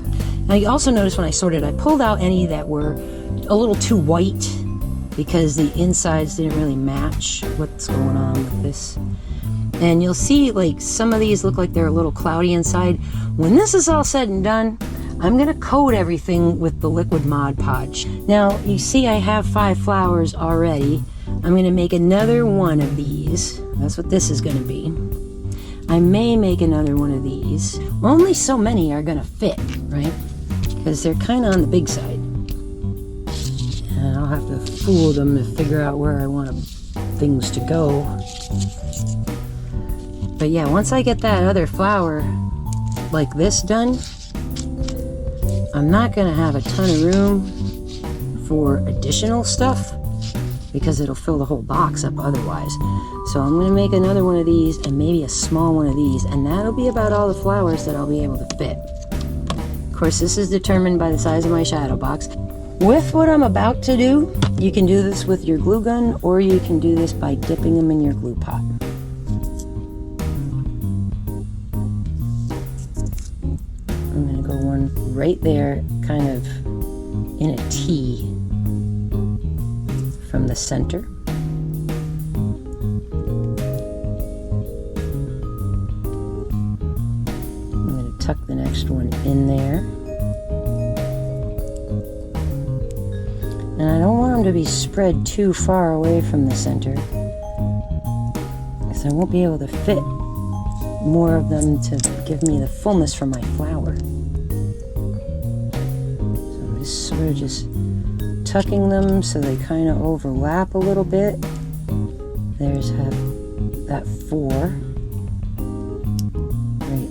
Now you also notice when I sorted, I pulled out any that were a little too white because the insides didn't really match what's going on with this. And you'll see like some of these look like they're a little cloudy inside. When this is all said and done, I'm gonna coat everything with the liquid Mod Podge. Now you see I have 5 flowers already. I'm gonna make another one of these. That's what this is gonna be. I may make another one of these. Only so many are gonna fit, right? Because they're kind of on the big side. And I'll have to fool them to figure out where I want things to go. But yeah, once I get that other flower like this done, I'm not gonna have a ton of room for additional stuff because it'll fill the whole box up otherwise. So I'm gonna make another one of these and maybe a small one of these, and that'll be about all the flowers that I'll be able to fit. Of course, this is determined by the size of my shadow box. With what I'm about to do, you can do this with your glue gun, or you can do this by dipping them in your glue pot. I'm gonna go one right there, kind of in a T from the center. I'm gonna tuck the next one in there. And I don't want them to be spread too far away from the center, because I won't be able to fit more of them to give me the fullness for my flower. So I'm just sort of just tucking them so they kind of overlap a little bit. There's that 4 right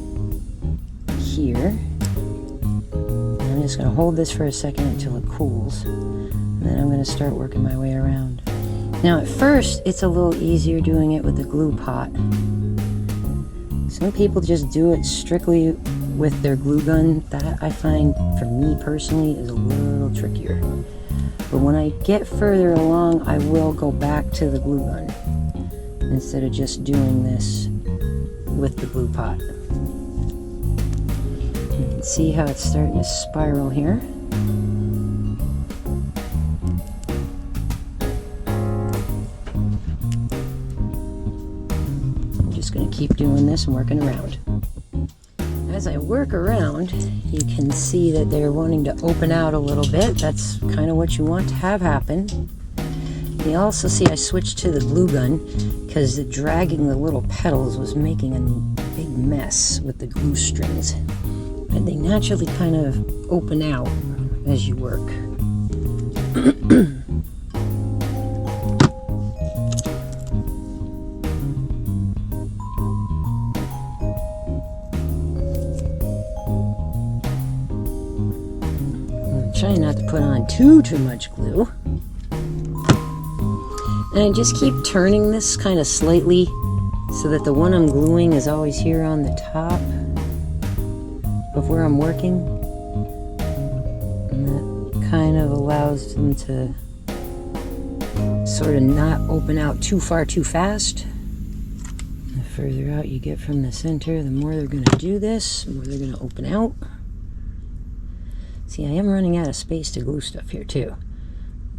here. And I'm just going to hold this for a second until it cools. And then I'm going to start working my way around. Now at first, it's a little easier doing it with the glue pot. Some people just do it strictly with their glue gun. That I find, for me personally, is a little trickier. But when I get further along, I will go back to the glue gun instead of just doing this with the glue pot. You can see how it's starting to spiral here. Going to keep doing this and working around. As I work around, you can see that they're wanting to open out a little bit. That's kind of what you want to have happen. You also see I switched to the glue gun because dragging the little petals was making a big mess with the glue strings. And they naturally kind of open out as you work. Trying not to put on too much glue. And I just keep turning this kind of slightly so that the one I'm gluing is always here on the top of where I'm working. And that kind of allows them to sort of not open out too far too fast. The further out you get from the center, the more they're going to do this, the more they're going to open out. See, I am running out of space to glue stuff here too.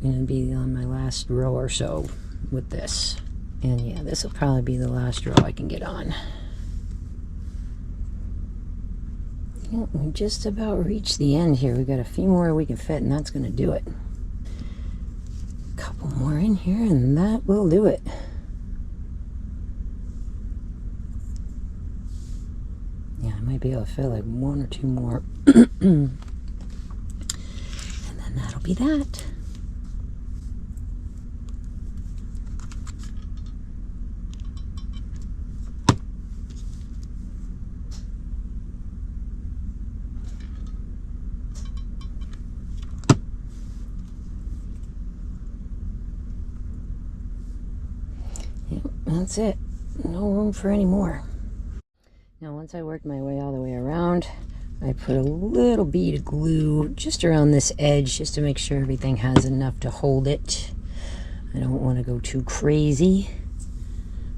I'm going to be on my last row or so with this. And yeah, this will probably be the last row I can get on. Yeah, we just about reached the end here. We've got a few more we can fit, and that's going to do it. A couple more in here, and that will do it. Yeah, I might be able to fit like 1 or 2 more. And that'll be that. that's it. No room for any more. Now once I worked my way all the way around, I put a little bead of glue just around this edge just to make sure everything has enough to hold it. I don't want to go too crazy.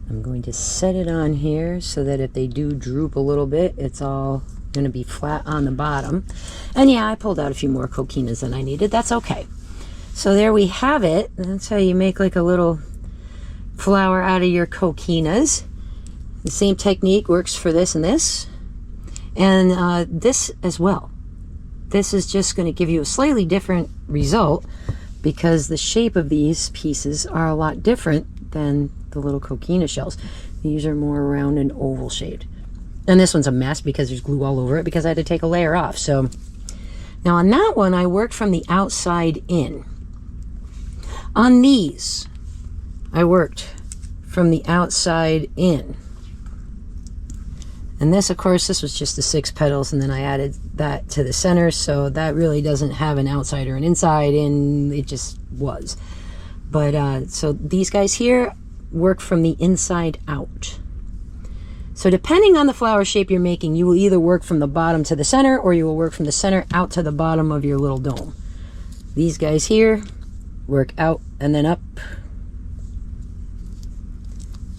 I'm going to set it on here so that if they do droop a little bit, it's all going to be flat on the bottom. And yeah, I pulled out a few more coquinas than I needed. That's okay. So there we have it. That's how you make like a little flower out of your coquinas. The same technique works for this and this. And this as well. This is just going to give you a slightly different result because the shape of these pieces are a lot different than the little coquina shells. These are more round and oval shaped. And this one's a mess because there's glue all over it because I had to take a layer off. So now on that one, I worked from the outside in. On these, I worked from the outside in. And this, of course, this was just the 6 petals, and then I added that to the center, so that really doesn't have an outside or an inside, and it just was. But, so these guys here work from the inside out. So depending on the flower shape you're making, you will either work from the bottom to the center, or you will work from the center out to the bottom of your little dome. These guys here work out and then up.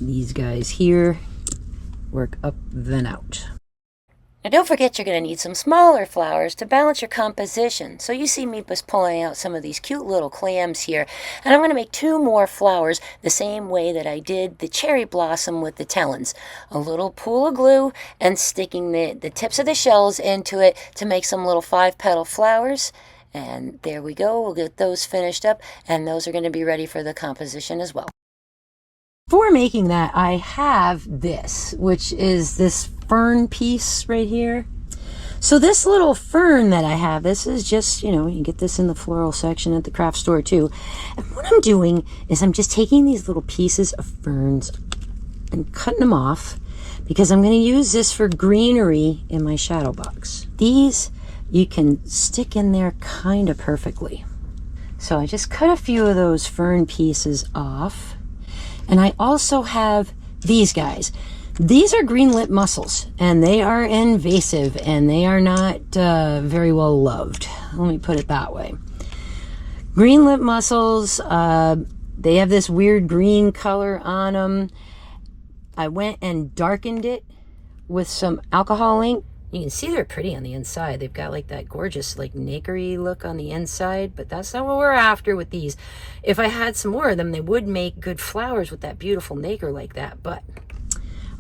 These guys here work up then out. Now don't forget you're going to need some smaller flowers to balance your composition. So you see me just pulling out some of these cute little clams here. And I'm going to make 2 more flowers the same way that I did the cherry blossom with the tellins. A little pool of glue and sticking the tips of the shells into it to make some little 5-petal flowers. And there we go. We'll get those finished up, and those are going to be ready for the composition as well. For making that, I have this, which is this fern piece right here. So this little fern that I have, this is just, you know, you get this in the floral section at the craft store too. And what I'm doing is I'm just taking these little pieces of ferns and cutting them off because I'm going to use this for greenery in my shadow box. These you can stick in there kind of perfectly. So I just cut a few of those fern pieces off. And I also have these guys. These are green lip mussels, and they are invasive, and they are not very well loved. Let me put it that way. Green lip mussels, they have this weird green color on them. I went and darkened it with some alcohol ink. You can see they're pretty on the inside. They've got like that gorgeous like nacre-y look on the inside, but that's not what we're after with these. If I had some more of them, they would make good flowers with that beautiful nacre like that, but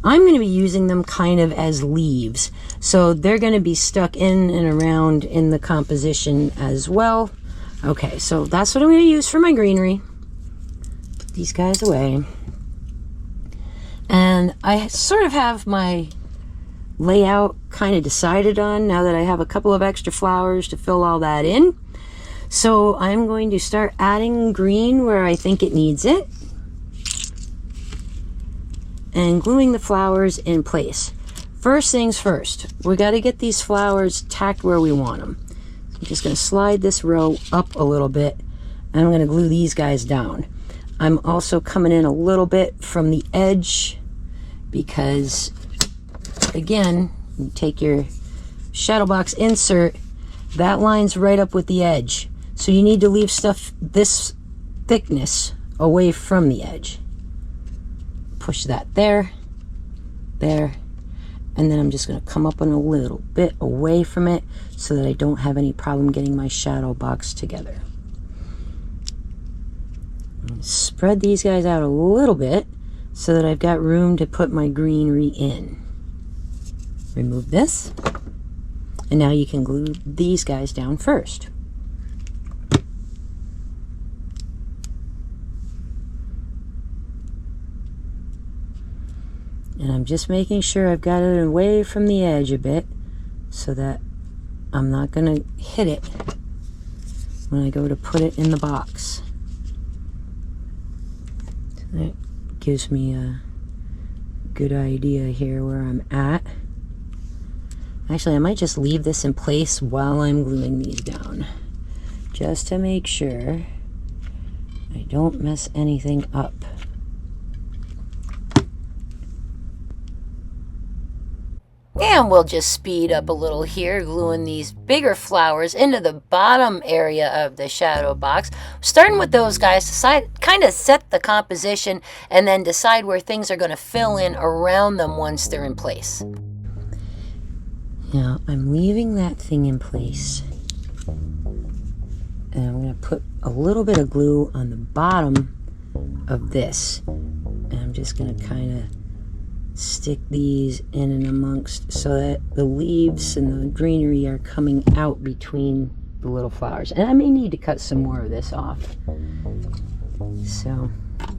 I'm going to be using them kind of as leaves. So they're going to be stuck in and around in the composition as well. Okay, so that's what I'm going to use for my greenery. Put these guys away. And I sort of have my layout kind of decided on now that I have a couple of extra flowers to fill all that in. So I'm going to start adding green where I think it needs it and gluing the flowers in place. First things first, we got to get these flowers tacked where we want them. I'm just going to slide this row up a little bit and I'm going to glue these guys down. I'm also coming in a little bit from the edge because again, you take your shadow box insert, that lines right up with the edge. So you need to leave stuff this thickness away from the edge. Push that there, there, and then I'm just going to come up on a little bit away from it so that I don't have any problem getting my shadow box together. Spread these guys out a little bit so that I've got room to put my greenery in. Remove this, and now you can glue these guys down first. And I'm just making sure I've got it away from the edge a bit so that I'm not going to hit it when I go to put it in the box. So that gives me a good idea here where I'm at. Actually, I might just leave this in place while I'm gluing these down, just to make sure I don't mess anything up. And we'll just speed up a little here, gluing these bigger flowers into the bottom area of the shadow box. Starting with those guys to kind of set the composition and then decide where things are going to fill in around them once they're in place. Now I'm leaving that thing in place. And I'm going to put a little bit of glue on the bottom of this. And I'm just going to kind of stick these in and amongst so that the leaves and the greenery are coming out between the little flowers. And I may need to cut some more of this off. So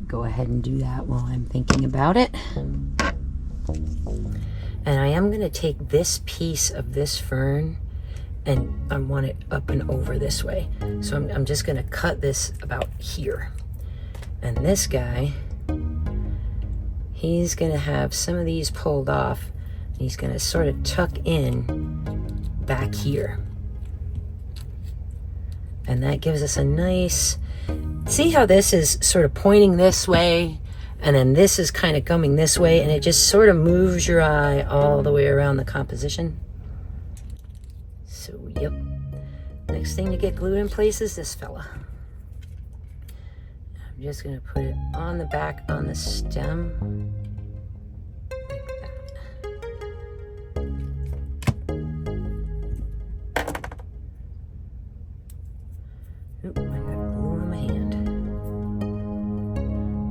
go ahead and do that while I'm thinking about it. And I am going to take this piece of this fern and I want it up and over this way. So I'm just going to cut this about here. And this guy, he's going to have some of these pulled off. He's going to sort of tuck in back here. And that gives us a nice, see how this is sort of pointing this way, and then this is kind of coming this way, and it just sort of moves your eye all the way around the composition. So, yep. Next thing to get glued in place is this fella. I'm just going to put it on the back on the stem. Like that. Oop, I got glue on my hand.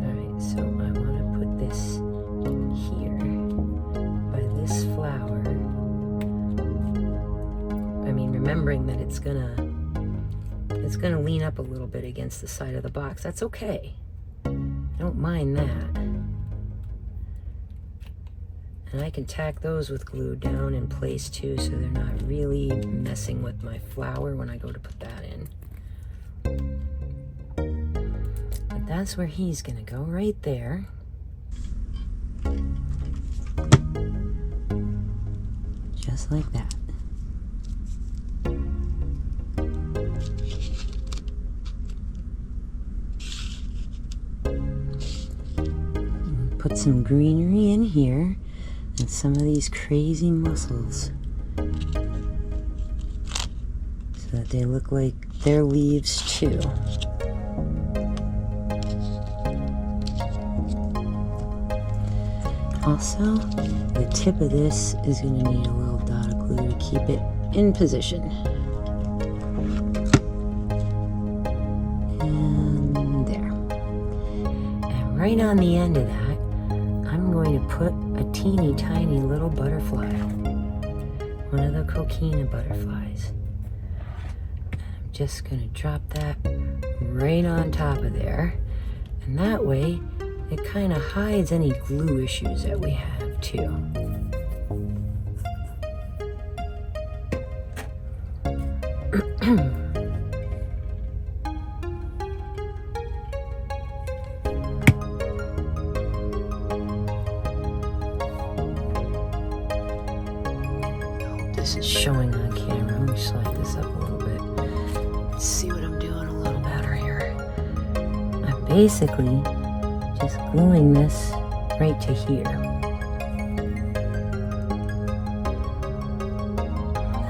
Alright, so I want to put this here by this flower. I mean, remembering that it's gonna lean up a little bit against the side of the box. That's okay. I don't mind that. And I can tack those with glue down in place too, so they're not really messing with my flower when I go to put that in. But that's where he's gonna go, right there. Just like that. Put some greenery in here and some of these crazy mussels so that they look like they're leaves too. Also, the tip of this is going to need a little dot of glue to keep it in position. And there. And right on the end of that, I'm going to put a teeny tiny little butterfly, one of the coquina butterflies. I'm just going to drop that right on top of there, and that way it kind of hides any glue issues that we have too. This is showing on camera. Let me slide this up a little bit. Let's see what I'm doing a little better here. I'm basically just gluing this right to here.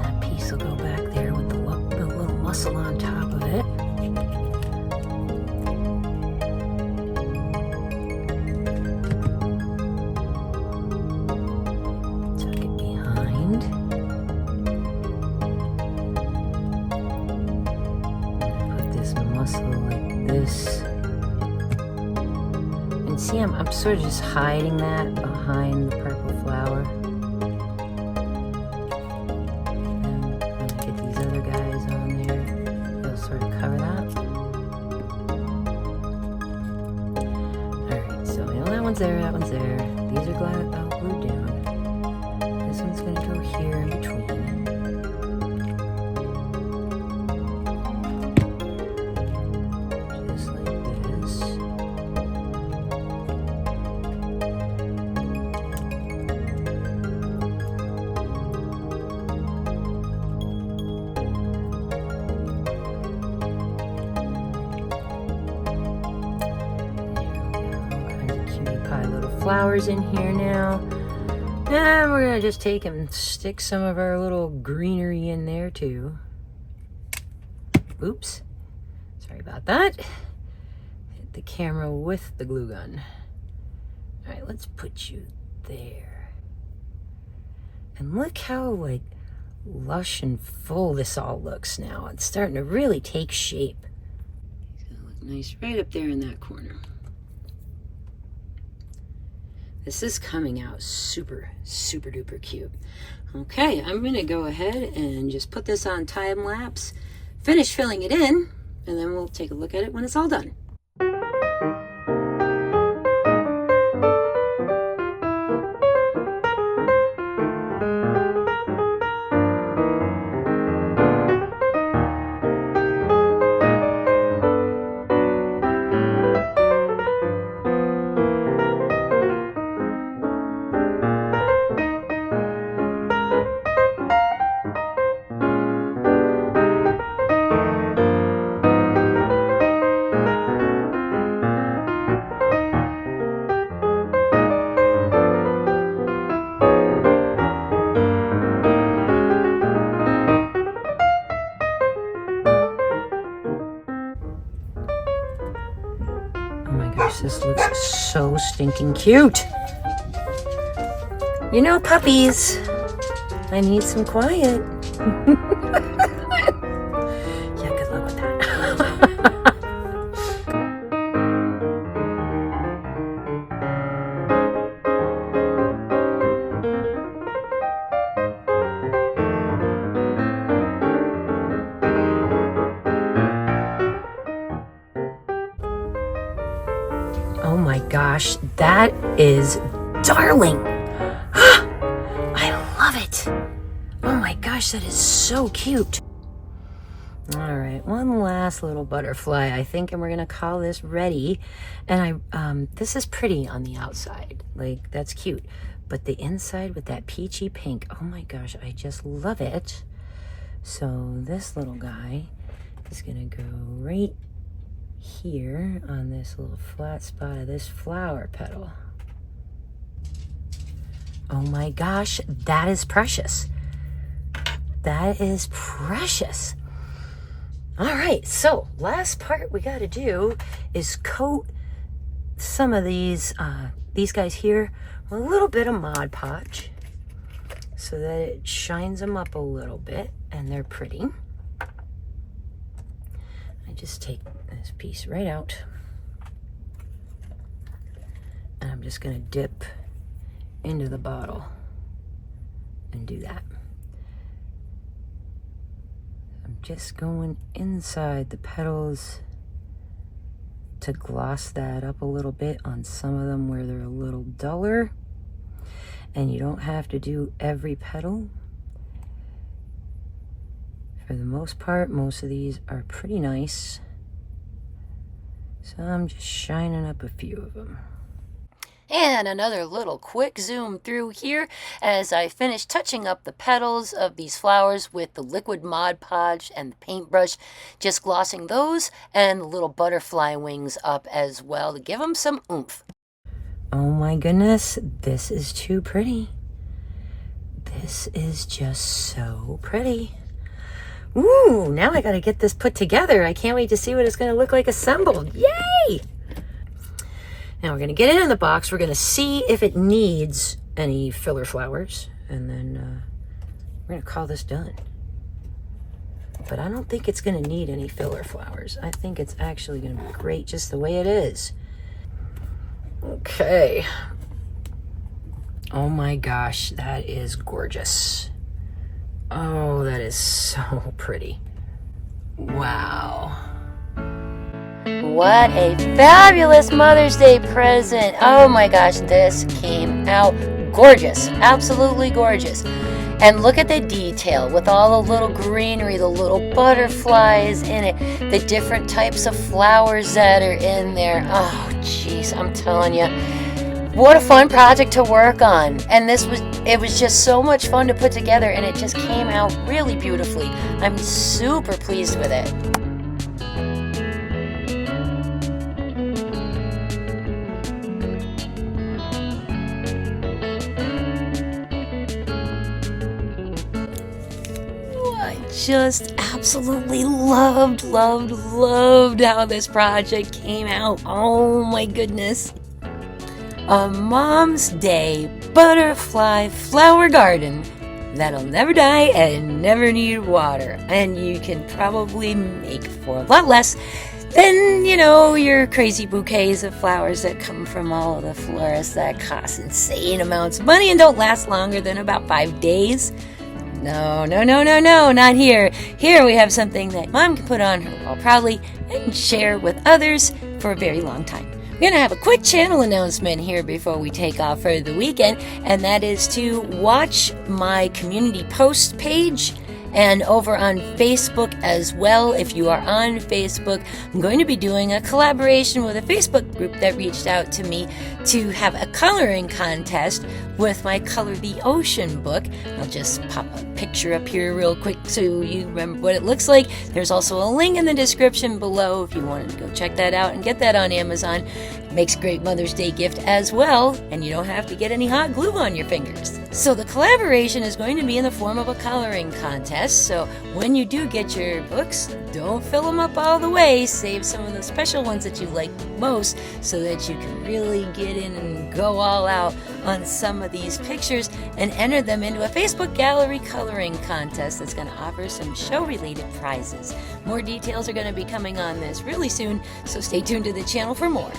That piece will go back there with the little mussel on top of it. Tuck it behind. Put this mussel like this. And see, I'm sort of just hiding that behind the purple flower. And I'm going to get these other guys on there. They'll sort of cover that. Alright, so you know that one's there, that one's there. These are glued down. This one's going to go here in between. Just like this. Flowers in here now. And we're gonna just take and stick some of our little greenery in there too. Oops, sorry about that. Hit the camera with the glue gun. All right, let's put you there. And look how like lush and full this all looks now. It's starting to really take shape. It's gonna look nice right up there in that corner. This is coming out super, super duper cute. Okay, I'm gonna go ahead and just put this on time lapse, finish filling it in, and then we'll take a look at it when it's all done. This looks so stinking cute. You know, puppies, I need some quiet. Yeah, good luck with that. Oh my gosh, that is darling. I love it. Oh my gosh, that is so cute. All right, one last little butterfly, I think, and we're gonna call this ready. And this is pretty on the outside, like that's cute. But the inside with that peachy pink, oh my gosh, I just love it. So this little guy is gonna go right here on this little flat spot of this flower petal. Oh my gosh, that is precious. That is precious. All right, so last part we got to do is coat some of these guys here with a little bit of Mod Podge so that it shines them up a little bit and they're pretty. I just take this piece right out and I'm just going to dip into the bottle and do that. I'm just going inside the petals to gloss that up a little bit on some of them where they're a little duller. And you don't have to do every petal. For the most part, most of these are pretty nice. So I'm just shining up a few of them. And another little quick zoom through here as I finish touching up the petals of these flowers with the liquid Mod Podge and the paintbrush, just glossing those and the little butterfly wings up as well to give them some oomph. Oh my goodness, this is too pretty. This is just so pretty. Ooh, now I gotta get this put together. I can't wait to see what it's gonna look like assembled. Yay! Now we're going to get it in the box. We're going to see if it needs any filler flowers. And then we're going to call this done. But I don't think it's going to need any filler flowers. I think it's actually going to be great just the way it is. Okay. Oh my gosh, that is gorgeous. Oh, that is so pretty. Wow. What a fabulous Mother's Day present. Oh my gosh, this came out gorgeous. Absolutely gorgeous. And look at the detail with all the little greenery, the little butterflies in it, the different types of flowers that are in there. Oh, jeez, I'm telling you. What a fun project to work on. And it was just so much fun to put together, and it just came out really beautifully. I'm super pleased with it. just absolutely loved how this project came out. Oh my goodness. A Mom's Day butterfly flower garden that'll never die and never need water. And you can probably make for a lot less than, you know, your crazy bouquets of flowers that come from all of the florists that cost insane amounts of money and don't last longer than about 5 days. No, not here. Here we have something that Mom can put on her wall proudly and share with others for a very long time. We're going to have a quick channel announcement here before we take off for the weekend, and that is to watch my community post page and over on Facebook as well. If you are on Facebook, I'm going to be doing a collaboration with a Facebook group that reached out to me to have a coloring contest with my Color the Ocean book. I'll just pop a picture up here real quick so you remember what it looks like. There's also a link in the description below if you wanted to go check that out and get that on Amazon. It makes a great Mother's Day gift as well, and you don't have to get any hot glue on your fingers. So the collaboration is going to be in the form of a coloring contest. So when you do get your books, don't fill them up all the way. Save some of the special ones that you like most so that you can really get in and go all out on some of these pictures and enter them into a Facebook gallery coloring contest that's going to offer some show-related prizes. More details are going to be coming on this really soon, so stay tuned to the channel for more.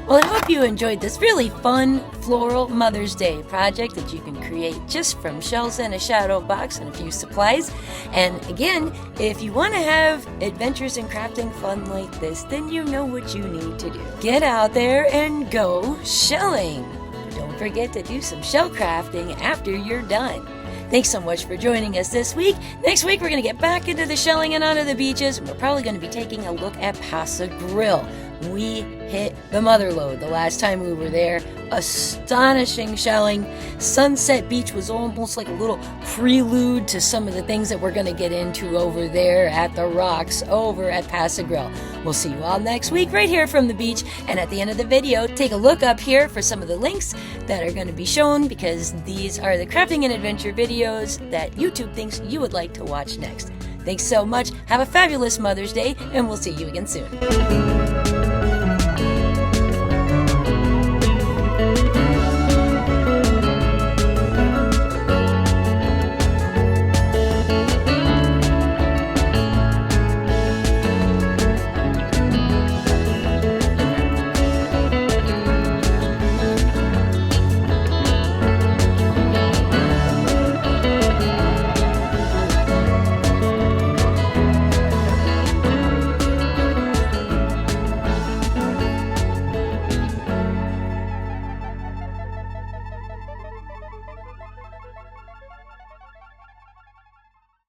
Well, I hope you enjoyed this really fun floral Mother's Day project that you can create just from shells and a shadow box and a few supplies. And again, if you want to have adventures in crafting fun like this, then you know what you need to do. Get out there and go shelling. Don't forget to do some shell crafting after you're done. Thanks so much for joining us this week. Next week, we're going to get back into the shelling and onto the beaches. We're probably going to be taking a look at Paso Grill. We hit the mother lode the last time we were there. Astonishing shelling. Sunset Beach was almost like a little prelude to some of the things that we're going to get into over there at the rocks over at Paso Grill. We'll see you all next week right here from the beach. And at the end of the video, take a look up here for some of the links that are going to be shown, because these are the crafting and adventure videos that YouTube thinks you would like to watch next. Thanks so much. Have a fabulous Mother's Day, and we'll see you again soon.